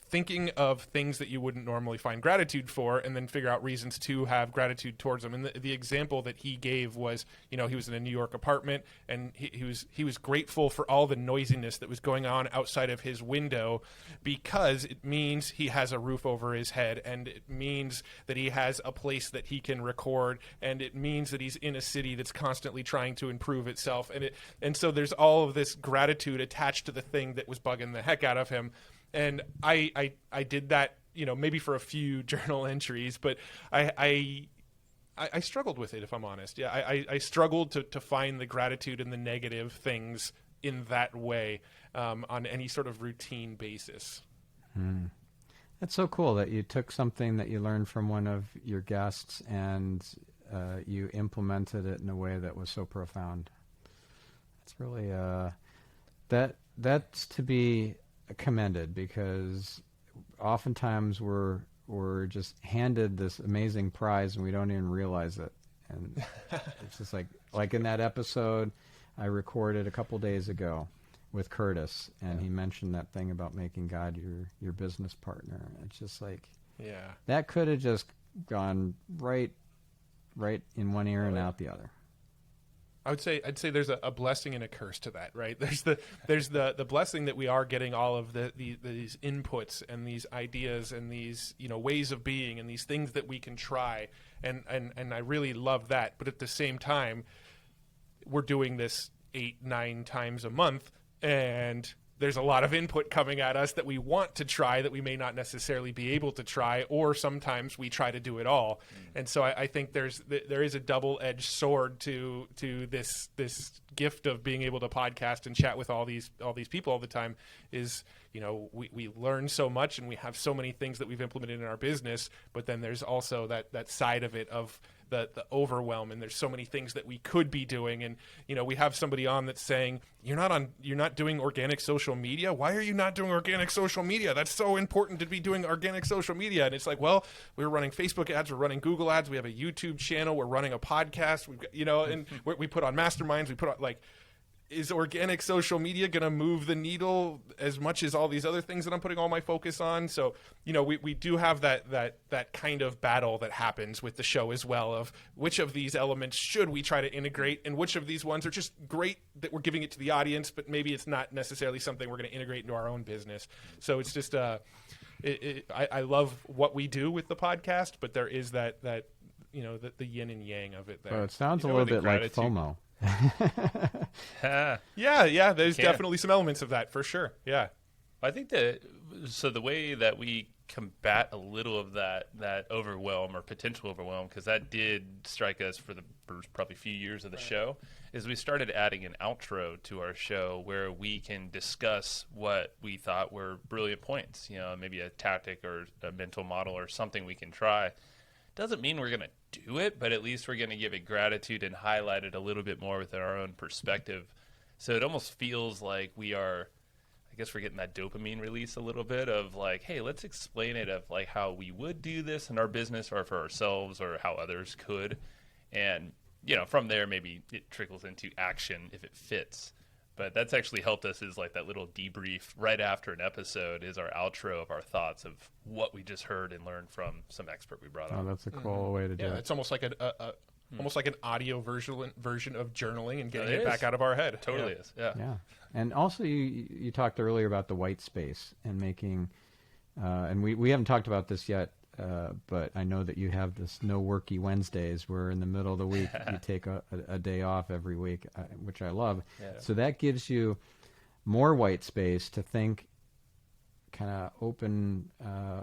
[SPEAKER 3] thinking of things that you wouldn't normally find gratitude for, and then figure out reasons to have gratitude towards them. And the example that he gave was, he was in a New York apartment, and he was grateful for all the noisiness that was going on outside of his window, because it means he has a roof over his head, and it means that he has a place that he can record, and it means that he's in a city that's constantly trying to improve itself. And so there's all of this gratitude attached to the thing that was bugging the heck out of him. And I did that, maybe for a few journal entries, but I struggled with it, if I'm honest. Yeah, I struggled to find the gratitude in the negative things in that way, on any sort of routine basis.
[SPEAKER 1] That's so cool that you took something that you learned from one of your guests and you implemented it in a way that was so profound. It's really that's to be commended, because oftentimes we're just handed this amazing prize and we don't even realize it. And it's just like in that episode I recorded a couple days ago with Curtis, and he mentioned that thing about making God your business partner. It's just like, that could have just gone right in one ear and out the other.
[SPEAKER 3] I'd say there's a blessing and a curse to that, right? There's the blessing that we are getting all of these inputs and these ideas and these ways of being and these things that we can try, and I really love that. But at the same time, we're doing this 8-9 times a month, and there's a lot of input coming at us that we want to try that we may not necessarily be able to try, or sometimes we try to do it all. And so I think there is a double-edged sword to this gift of being able to podcast and chat with all these people all the time. Is we learn so much, and we have so many things that we've implemented in our business, but then there's also that side of it of the overwhelm, and there's so many things that we could be doing. And we have somebody on that's saying, you're not doing organic social media. Why are you not doing organic social media? That's so important to be doing organic social media. And it's like, well, we're running Facebook ads, we're running Google ads, we have a YouTube channel, we're running a podcast, we've got, and we put on masterminds, we put on is organic social media going to move the needle as much as all these other things that I'm putting all my focus on? So, we do have that kind of battle that happens with the show as well, of which of these elements should we try to integrate, and which of these ones are just great that we're giving it to the audience, but maybe it's not necessarily something we're going to integrate into our own business. So it's just, I love what we do with the podcast, but there is that the yin and yang of it there.
[SPEAKER 1] Well, it sounds a little bit like FOMO.
[SPEAKER 3] Yeah, there's definitely some elements of that for sure. Yeah,
[SPEAKER 2] I think the way that we combat a little of that overwhelm or potential overwhelm, because that did strike us for the first probably few years of the show, is we started adding an outro to our show where we can discuss what we thought were brilliant points, maybe a tactic or a mental model or something we can try. Doesn't mean we're going to do it, but at least we're going to give it gratitude and highlight it a little bit more within our own perspective. So it almost feels like we're getting that dopamine release a little bit of like, hey, let's explain it of like how we would do this in our business or for ourselves or how others could. And, from there, maybe it trickles into action if it fits. But that's actually helped us, is like that little debrief right after an episode is our outro of our thoughts of what we just heard and learned from some expert we brought on.
[SPEAKER 1] Oh, that's a cool way to do it.
[SPEAKER 3] Yeah, it's almost like almost like an audio version of journaling and getting it back out of our head.
[SPEAKER 2] Totally is. Yeah.
[SPEAKER 1] And also you talked earlier about the white space and making, and we haven't talked about this yet, but I know that you have this no Worky Wednesdays where in the middle of the week you take a day off every week, which I love. Yeah. So that gives you more white space to think kind of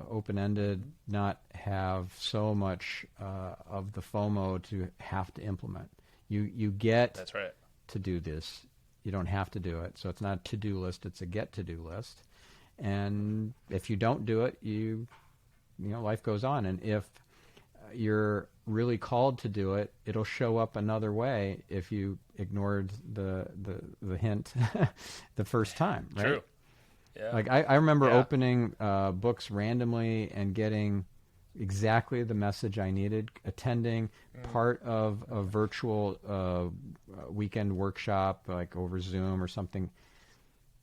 [SPEAKER 1] open-ended, not have so much of the FOMO to have to implement. You get
[SPEAKER 2] That's right.
[SPEAKER 1] to do this. You don't have to do it. So it's not a to-do list, it's a get-to-do list. And if you don't do it, life goes on. And if you're really called to do it, it'll show up another way if you ignored the hint the first time, right?
[SPEAKER 2] True. Yeah.
[SPEAKER 1] Like I remember opening books randomly and getting exactly the message I needed, attending part of a virtual weekend workshop like over Zoom or something,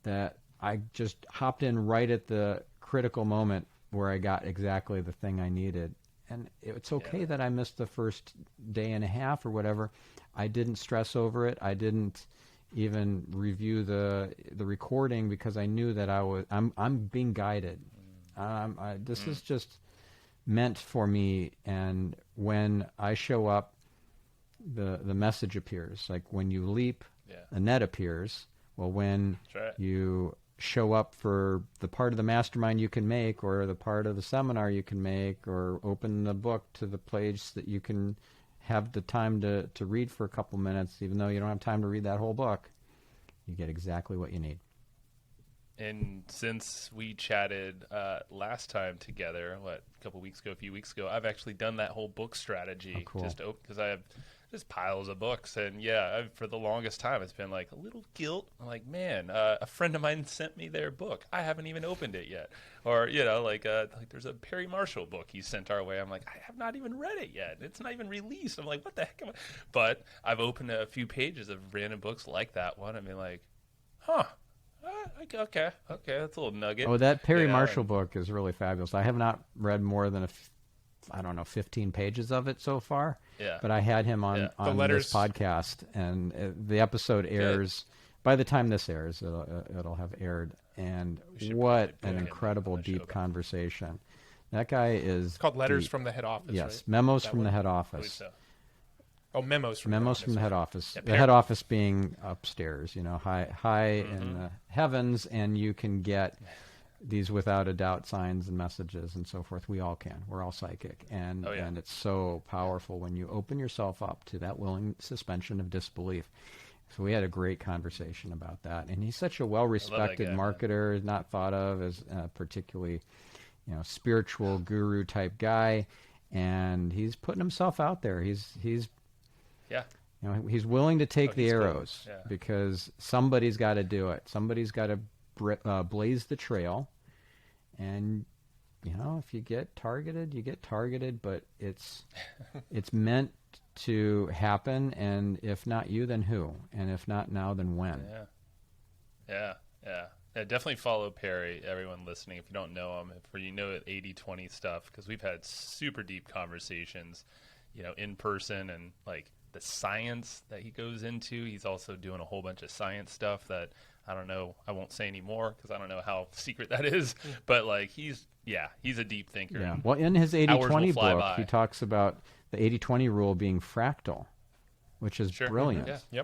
[SPEAKER 1] that I just hopped in right at the critical moment where I got exactly the thing I needed. And it's okay that I missed the first day and a half or whatever. I didn't stress over it. I didn't even review the recording because I knew that I'm being guided. This is just meant for me. And when I show up, the message appears. Like when you leap, a net appears. Well, when you show up for the part of the mastermind you can make, or the part of the seminar you can make, or open the book to the place that you can have the time to read for a couple minutes, even though you don't have time to read that whole book, you get exactly what you need.
[SPEAKER 2] And since we chatted last time together, a few weeks ago, I've actually done that whole book strategy.
[SPEAKER 1] Oh, cool.
[SPEAKER 2] Just because I have just piles of books. And for the longest time, it's been like a little guilt. I'm like, man, a friend of mine sent me their book. I haven't even opened it yet. Or, like there's a Perry Marshall book he sent our way. I'm like, I have not even read it yet. It's not even released. I'm like, what the heck am I? But I've opened a few pages of random books like that one. I mean, like, okay, that's a little nugget.
[SPEAKER 1] Oh, that Perry Marshall book is really fabulous. I have not read more than 15 pages of it so far. Yeah. But I had him on this podcast, and the episode airs. By the time this airs, it'll have aired. And what an incredible deep conversation. That guy is.
[SPEAKER 3] It's called Letters from the Head Office.
[SPEAKER 1] Yes,
[SPEAKER 3] right?
[SPEAKER 1] Memos from the Head Office.
[SPEAKER 2] So.
[SPEAKER 3] Oh, Memos from
[SPEAKER 1] the Head Office. The Head Office being upstairs, high in the heavens, and you can get these without a doubt signs and messages and so forth. We all can. We're all psychic. And it's so powerful when you open yourself up to that willing suspension of disbelief. So we had a great conversation about that. And he's such a well-respected marketer, not thought of as a particularly spiritual guru type guy. and he's putting himself out there. He's
[SPEAKER 2] Yeah.
[SPEAKER 1] he's willing to take the
[SPEAKER 2] he's cool.
[SPEAKER 1] arrows
[SPEAKER 2] Yeah.
[SPEAKER 1] because somebody's got to do it. Somebody's got to blaze the trail, and if you get targeted, you get targeted. But it's meant to happen, and if not you, then who? And if not now, then when?
[SPEAKER 2] Yeah. Definitely follow Perry, everyone listening, if you don't know him, for 80-20 stuff, because we've had super deep conversations, in person, and like the science that he goes into. He's also doing a whole bunch of science stuff that I don't know. I won't say anymore because I don't know how secret that is. But like he's a deep thinker.
[SPEAKER 1] Yeah. Well, in his 80-20 book,
[SPEAKER 2] by.
[SPEAKER 1] he talks about the 80-20 rule being fractal, which is brilliant.
[SPEAKER 2] Yeah.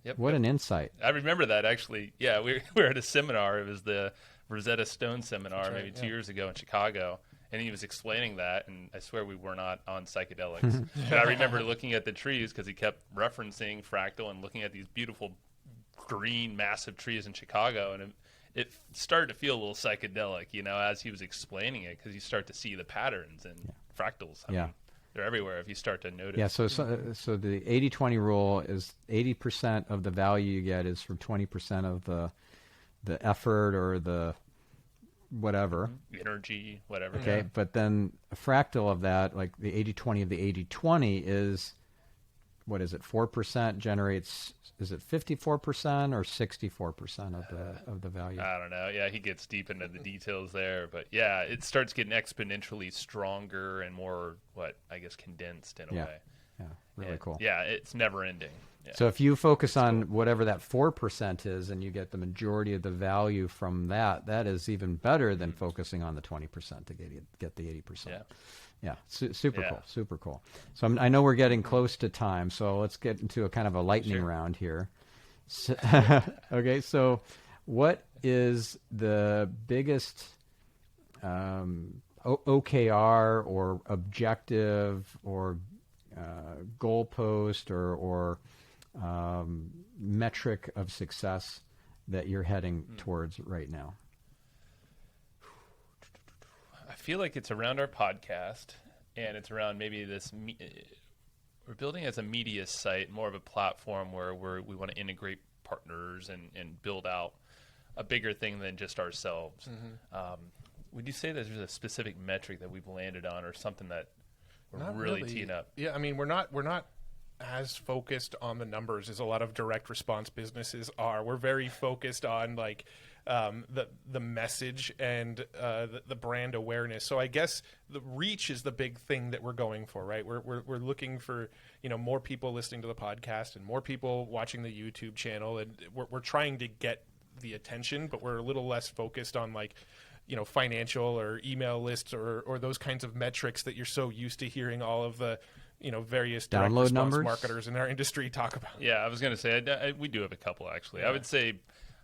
[SPEAKER 2] Yep.
[SPEAKER 1] What an insight.
[SPEAKER 2] I remember that actually. Yeah, we were at a seminar. It was the Rosetta Stone seminar maybe 2 years ago in Chicago. And he was explaining that, and I swear we were not on psychedelics. And I remember looking at the trees because he kept referencing fractal and looking at these beautiful green, massive trees in Chicago, and it started to feel a little psychedelic, as he was explaining it, because you start to see the patterns and fractals. I mean, they're everywhere if you start to notice.
[SPEAKER 1] Yeah, so the 80-20 rule is 80% of the value you get is from 20% of the effort or the whatever.
[SPEAKER 2] Energy, whatever.
[SPEAKER 1] Okay, but then a fractal of that, like the 80-20 of the 80-20 is, what is it, 4% generates, is it 54% or 64% of the value?
[SPEAKER 2] I don't know. Yeah, he gets deep into the details there. But yeah, it starts getting exponentially stronger and more, condensed in a way.
[SPEAKER 1] Yeah, really cool.
[SPEAKER 2] Yeah, it's never ending. Yeah.
[SPEAKER 1] So if you focus on whatever that 4% is and you get the majority of the value from that, that is even better than focusing on the 20% to get the 80%. Yeah, super cool, super cool. So I know we're getting close to time, so let's get into a kind of a lightning round here. So, okay, so what is the biggest OKR or objective or goalpost or metric of success that you're heading towards right now?
[SPEAKER 2] I feel like it's around our podcast, and it's around maybe this. We're building as a media site, more of a platform where we want to integrate partners and build out a bigger thing than just ourselves. Would you say that there's a specific metric that we've landed on, or something that we're
[SPEAKER 3] Not
[SPEAKER 2] really teeing up?
[SPEAKER 3] Yeah, I mean, we're not as focused on the numbers as a lot of direct response businesses are. We're very focused on the message and the brand awareness. So I guess the reach is the big thing that we're going for, right? We're looking for more people listening to the podcast and more people watching the YouTube channel, and we're trying to get the attention, but we're a little less focused on financial or email lists or those kinds of metrics that you're so used to hearing all of the various direct
[SPEAKER 1] download
[SPEAKER 3] response
[SPEAKER 1] numbers
[SPEAKER 3] marketers in our industry talk about.
[SPEAKER 2] Yeah, I was going to say we do have a couple actually. I would say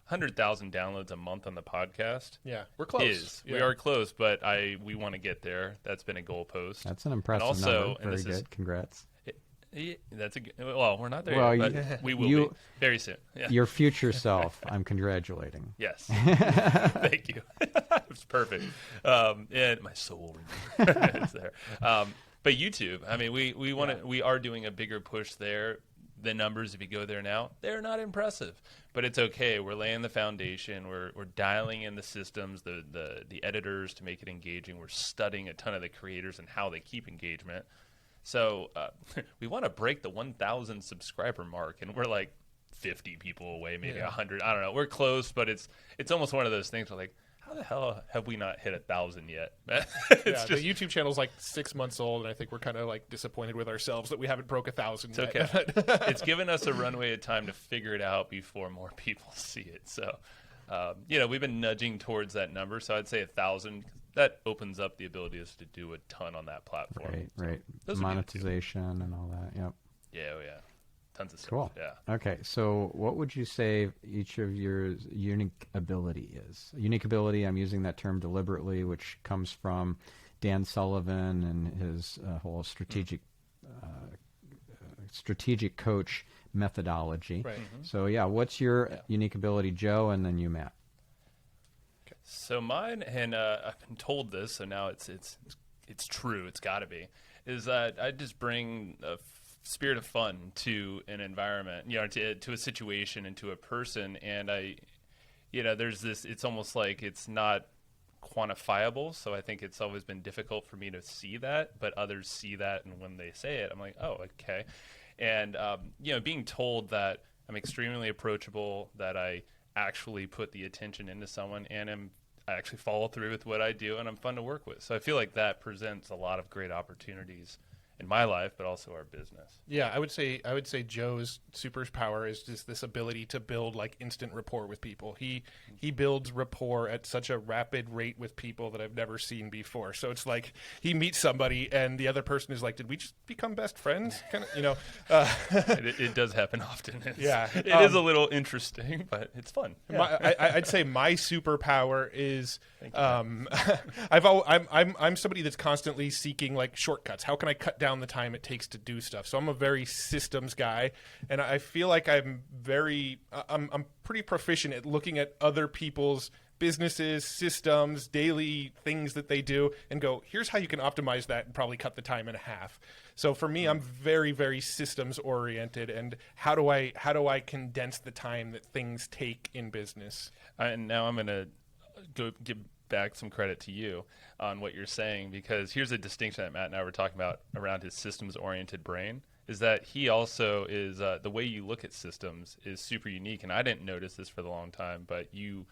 [SPEAKER 2] 100,000 downloads a month on the podcast.
[SPEAKER 3] Yeah, we're close.
[SPEAKER 2] We are close, but we want to get there. That's been a goalpost.
[SPEAKER 1] That's an impressive number. Very good. Congrats.
[SPEAKER 2] That's well, we're not there yet, but we will be very soon. Yeah.
[SPEAKER 1] Your future self, I'm congratulating.
[SPEAKER 2] Yes. Thank you. It's perfect. And my soul is there. But YouTube, I mean, we are doing a bigger push there. The numbers, if you go there now, they're not impressive, but it's okay. We're laying the foundation. We're dialing in the systems, the editors to make it engaging. We're studying a ton of the creators and how they keep engagement. So we want to break the 1,000 subscriber mark, and we're like 50 people away, maybe 100. I don't know. We're close, but it's almost one of those things where like, how the hell have we not hit 1,000 yet?
[SPEAKER 3] The YouTube channel's like 6 months old, and I think we're kind of like disappointed with ourselves that we haven't broke 1,000 yet.
[SPEAKER 2] It's okay. It's given us a runway of time to figure it out before more people see it. So, we've been nudging towards that number. So I'd say 1,000. That opens up the ability to do a ton on that platform.
[SPEAKER 1] Right. Monetization and all that. Yep.
[SPEAKER 2] Yeah. Tons of stuff.
[SPEAKER 1] Cool.
[SPEAKER 2] Yeah.
[SPEAKER 1] Okay, so what would you say each of your unique ability is? Unique ability, I'm using that term deliberately, which comes from Dan Sullivan and his whole strategic coach methodology.
[SPEAKER 3] Right.
[SPEAKER 1] So what's your unique ability, Joe, and then you, Matt?
[SPEAKER 2] So mine, and I've been told this, so now it's it's true, it's got to be, is that I just bring a spirit of fun to an environment, to a situation and to a person. And there's this, it's almost like it's not quantifiable. So I think it's always been difficult for me to see that, but others see that. And when they say it, I'm like, oh, okay. And, being told that I'm extremely approachable, that I actually put the attention into someone, and I actually follow through with what I do, and I'm fun to work with. So I feel like that presents a lot of great opportunities in my life, but also our business.
[SPEAKER 3] Yeah, I would say Joe's superpower is just this ability to build like instant rapport with people. He builds rapport at such a rapid rate with people that I've never seen before. So it's like he meets somebody and the other person is like, "Did we just become best friends?" Kind of,
[SPEAKER 2] It does happen often. It is a little interesting, but it's fun.
[SPEAKER 3] Yeah. I'd say my superpower is I'm somebody that's constantly seeking like shortcuts. How can I cut down the time it takes to do stuff? So I'm a very systems guy, and I feel like I'm pretty proficient at looking at other people's businesses, systems, daily things that they do, and go, here's how you can optimize that and probably cut the time in half. So for me, I'm very, very systems oriented, and how do I condense the time that things take in business?
[SPEAKER 2] And now I'm going to go give back some credit to you on what you're saying, because here's a distinction that Matt and I were talking about around his systems-oriented brain, is that he also is the way you look at systems is super unique. And I didn't notice this for the long time, but you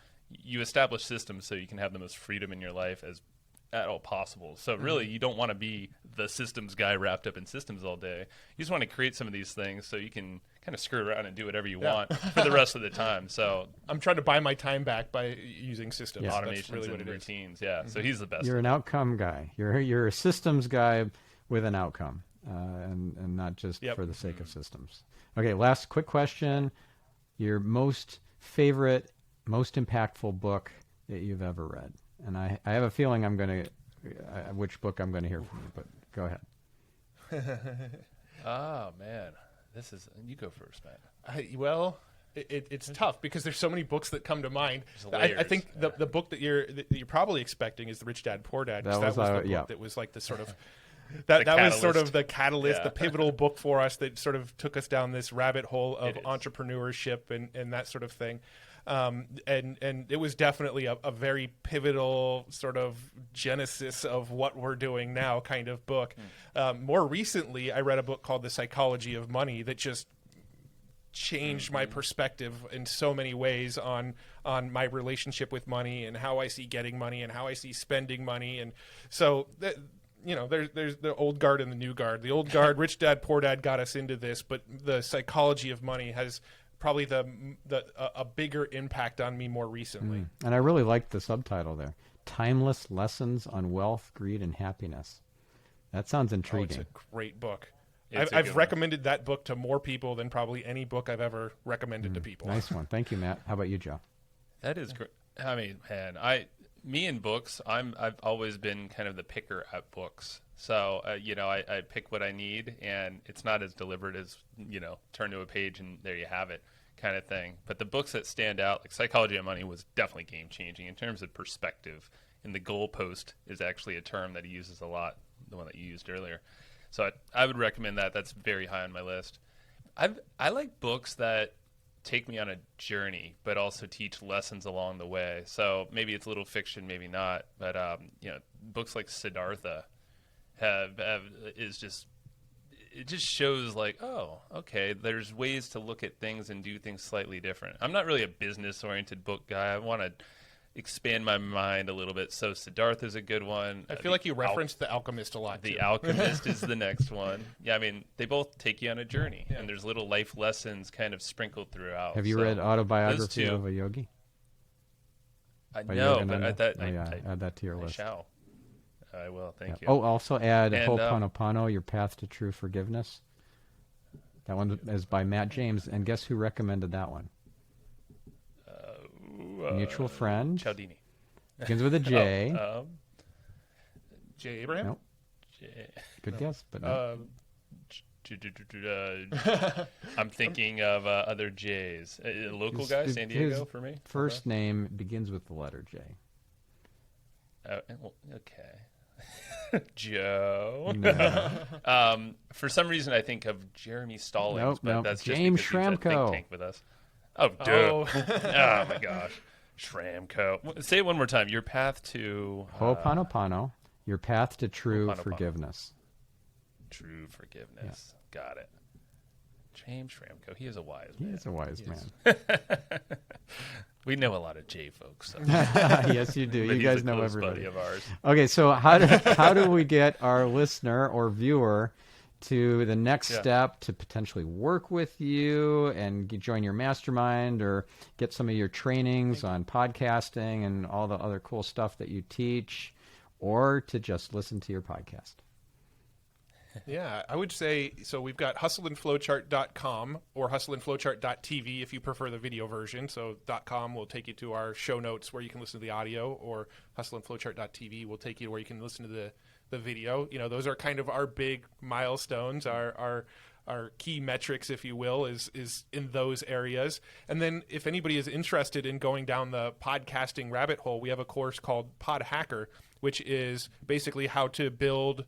[SPEAKER 2] establish systems so you can have the most freedom in your life as at all possible. So really, you don't want to be the systems guy wrapped up in systems all day. You just want to create some of these things so you can kind of screw around and do whatever you want for the rest of the time. So
[SPEAKER 3] I'm trying to buy my time back by using systems.
[SPEAKER 2] Yeah. Automations really and routines. Yeah. So he's the best.
[SPEAKER 1] You're an outcome guy. You're a systems guy with an outcome, and not just for the sake of systems. Okay. Last quick question: your most favorite, most impactful book that you've ever read? And I have a feeling which book I'm going to hear from you, but go ahead.
[SPEAKER 2] Oh, man. You go first, Matt.
[SPEAKER 3] It's tough because there's so many books that come to mind. I think the book that you're probably expecting is The Rich Dad, Poor Dad. That was the book that was like the sort of that was sort of the catalyst, the pivotal book for us that sort of took us down this rabbit hole of entrepreneurship and that sort of thing. And it was definitely a very pivotal sort of genesis of what we're doing now kind of book. More recently, I read a book called The Psychology of Money that just changed my perspective in so many ways on my relationship with money and how I see getting money and how I see spending money. And so there's the old guard and the new guard. The old guard, Rich Dad, Poor Dad, got us into this, but The Psychology of Money has probably a bigger impact on me more recently.
[SPEAKER 1] And I really liked the subtitle there: Timeless Lessons on Wealth, Greed, and Happiness. That sounds intriguing.
[SPEAKER 3] It's a great book. I've recommended that book to more people than probably any book I've ever recommended to people.
[SPEAKER 1] Nice one. Thank you, Matt. How about you, Joe?
[SPEAKER 2] That is great. I mean, man, me and books, I've always been kind of the picker at books. So, I pick what I need, and it's not as deliberate as, turn to a page and there you have it kind of thing. But the books that stand out, like Psychology of Money, was definitely game-changing in terms of perspective. And the goalpost is actually a term that he uses a lot, the one that you used earlier. So I would recommend that. That's very high on my list. I like books that take me on a journey, but also teach lessons along the way. So maybe it's a little fiction, maybe not. But, books like Siddhartha it just shows like, oh, okay, there's ways to look at things and do things slightly different. I'm not really a business-oriented book guy. I want to expand my mind a little bit. So Siddhartha is a good one.
[SPEAKER 3] I feel like you referenced The Alchemist a lot,
[SPEAKER 2] The Alchemist is the next one. Yeah, I mean, they both take you on a journey, and there's little life lessons kind of sprinkled throughout.
[SPEAKER 1] Have you read Autobiography of a Yogi?
[SPEAKER 2] No, but
[SPEAKER 1] add that to your list.
[SPEAKER 2] I shall. I will. Thank you.
[SPEAKER 1] Oh, also add Ho'oponopono, Your Path to True Forgiveness. That one is by Matt James, and guess who recommended that one? Mutual friend.
[SPEAKER 2] Cialdini.
[SPEAKER 1] Begins with a J.
[SPEAKER 3] J. Abraham?
[SPEAKER 1] Nope. Good guess, but no.
[SPEAKER 2] I'm thinking of other J's. A local guy, San Diego, for me?
[SPEAKER 1] First name begins with the letter J.
[SPEAKER 2] Okay. Joe.
[SPEAKER 1] No.
[SPEAKER 2] For some reason, I think of Jeremy Stallings, but that's just
[SPEAKER 1] James
[SPEAKER 2] because he's a think
[SPEAKER 1] Schramko.
[SPEAKER 2] tank with us. Oh, dude.
[SPEAKER 3] Oh.
[SPEAKER 2] Oh, my gosh. Schramko. Say it one more time. Your path to...
[SPEAKER 1] Ho'oponopono, your path to true
[SPEAKER 2] Ho'oponopono.
[SPEAKER 1] forgiveness.
[SPEAKER 2] True forgiveness. Got it. James Schramko. He is a wise
[SPEAKER 1] He
[SPEAKER 2] man.
[SPEAKER 1] is a wise man.
[SPEAKER 2] We know a lot of J folks. So.
[SPEAKER 1] Yes, you do.
[SPEAKER 2] But
[SPEAKER 1] You
[SPEAKER 2] he's
[SPEAKER 1] guys
[SPEAKER 2] a
[SPEAKER 1] know
[SPEAKER 2] close
[SPEAKER 1] everybody.
[SPEAKER 2] buddy of ours.
[SPEAKER 1] Okay, so how do we get our listener or viewer to the next step to potentially work with you and join your mastermind or get some of your trainings on podcasting and all the other cool stuff that you teach, or to just listen to your podcast?
[SPEAKER 3] Yeah, I would say, so we've got hustleandflowchart.com or hustleandflowchart.tv if you prefer the video version. So .com will take you to our show notes where you can listen to the audio, or hustleandflowchart.tv will take you to where you can listen to the video. You know, those are kind of our big milestones, our key metrics, if you will, is in those areas. And then if anybody is interested in going down the podcasting rabbit hole, we have a course called Pod Hacker, which is basically how to build,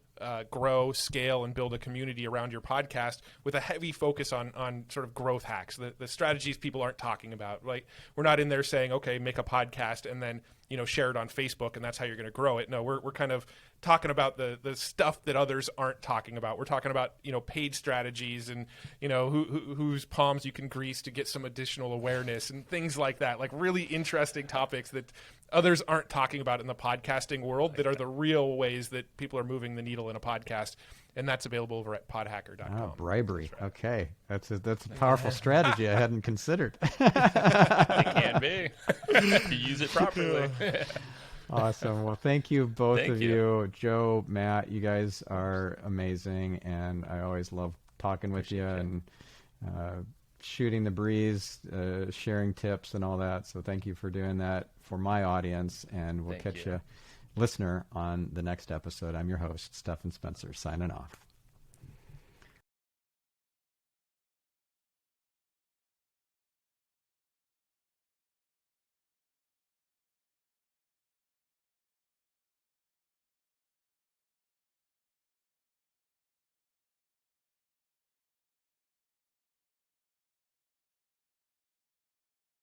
[SPEAKER 3] grow, scale, and build a community around your podcast with a heavy focus on sort of growth hacks, the strategies people aren't talking about. Like, we're not in there saying, okay, make a podcast and then, you know, share it on Facebook and that's how you're going to grow it. No, we're kind of talking about the stuff that others aren't talking about. We're talking about, you know, paid strategies and, you know, whose palms you can grease to get some additional awareness and things like that. Like, really interesting topics that others aren't talking about in the podcasting world that are the real ways that people are moving the needle in a podcast. And that's available over at podhacker.com.
[SPEAKER 1] Oh, bribery. Okay. That's a powerful strategy I hadn't considered.
[SPEAKER 2] It can be. If you use it properly.
[SPEAKER 1] Awesome. Well, thank you, both
[SPEAKER 2] Thank
[SPEAKER 1] of you. Joe, Matt, you guys are amazing, and I always love talking with you and shooting the breeze, sharing tips and all that. So thank you for doing that for my audience, and we'll catch you, listener, on the next episode. I'm your host, Stephan Spencer, signing off.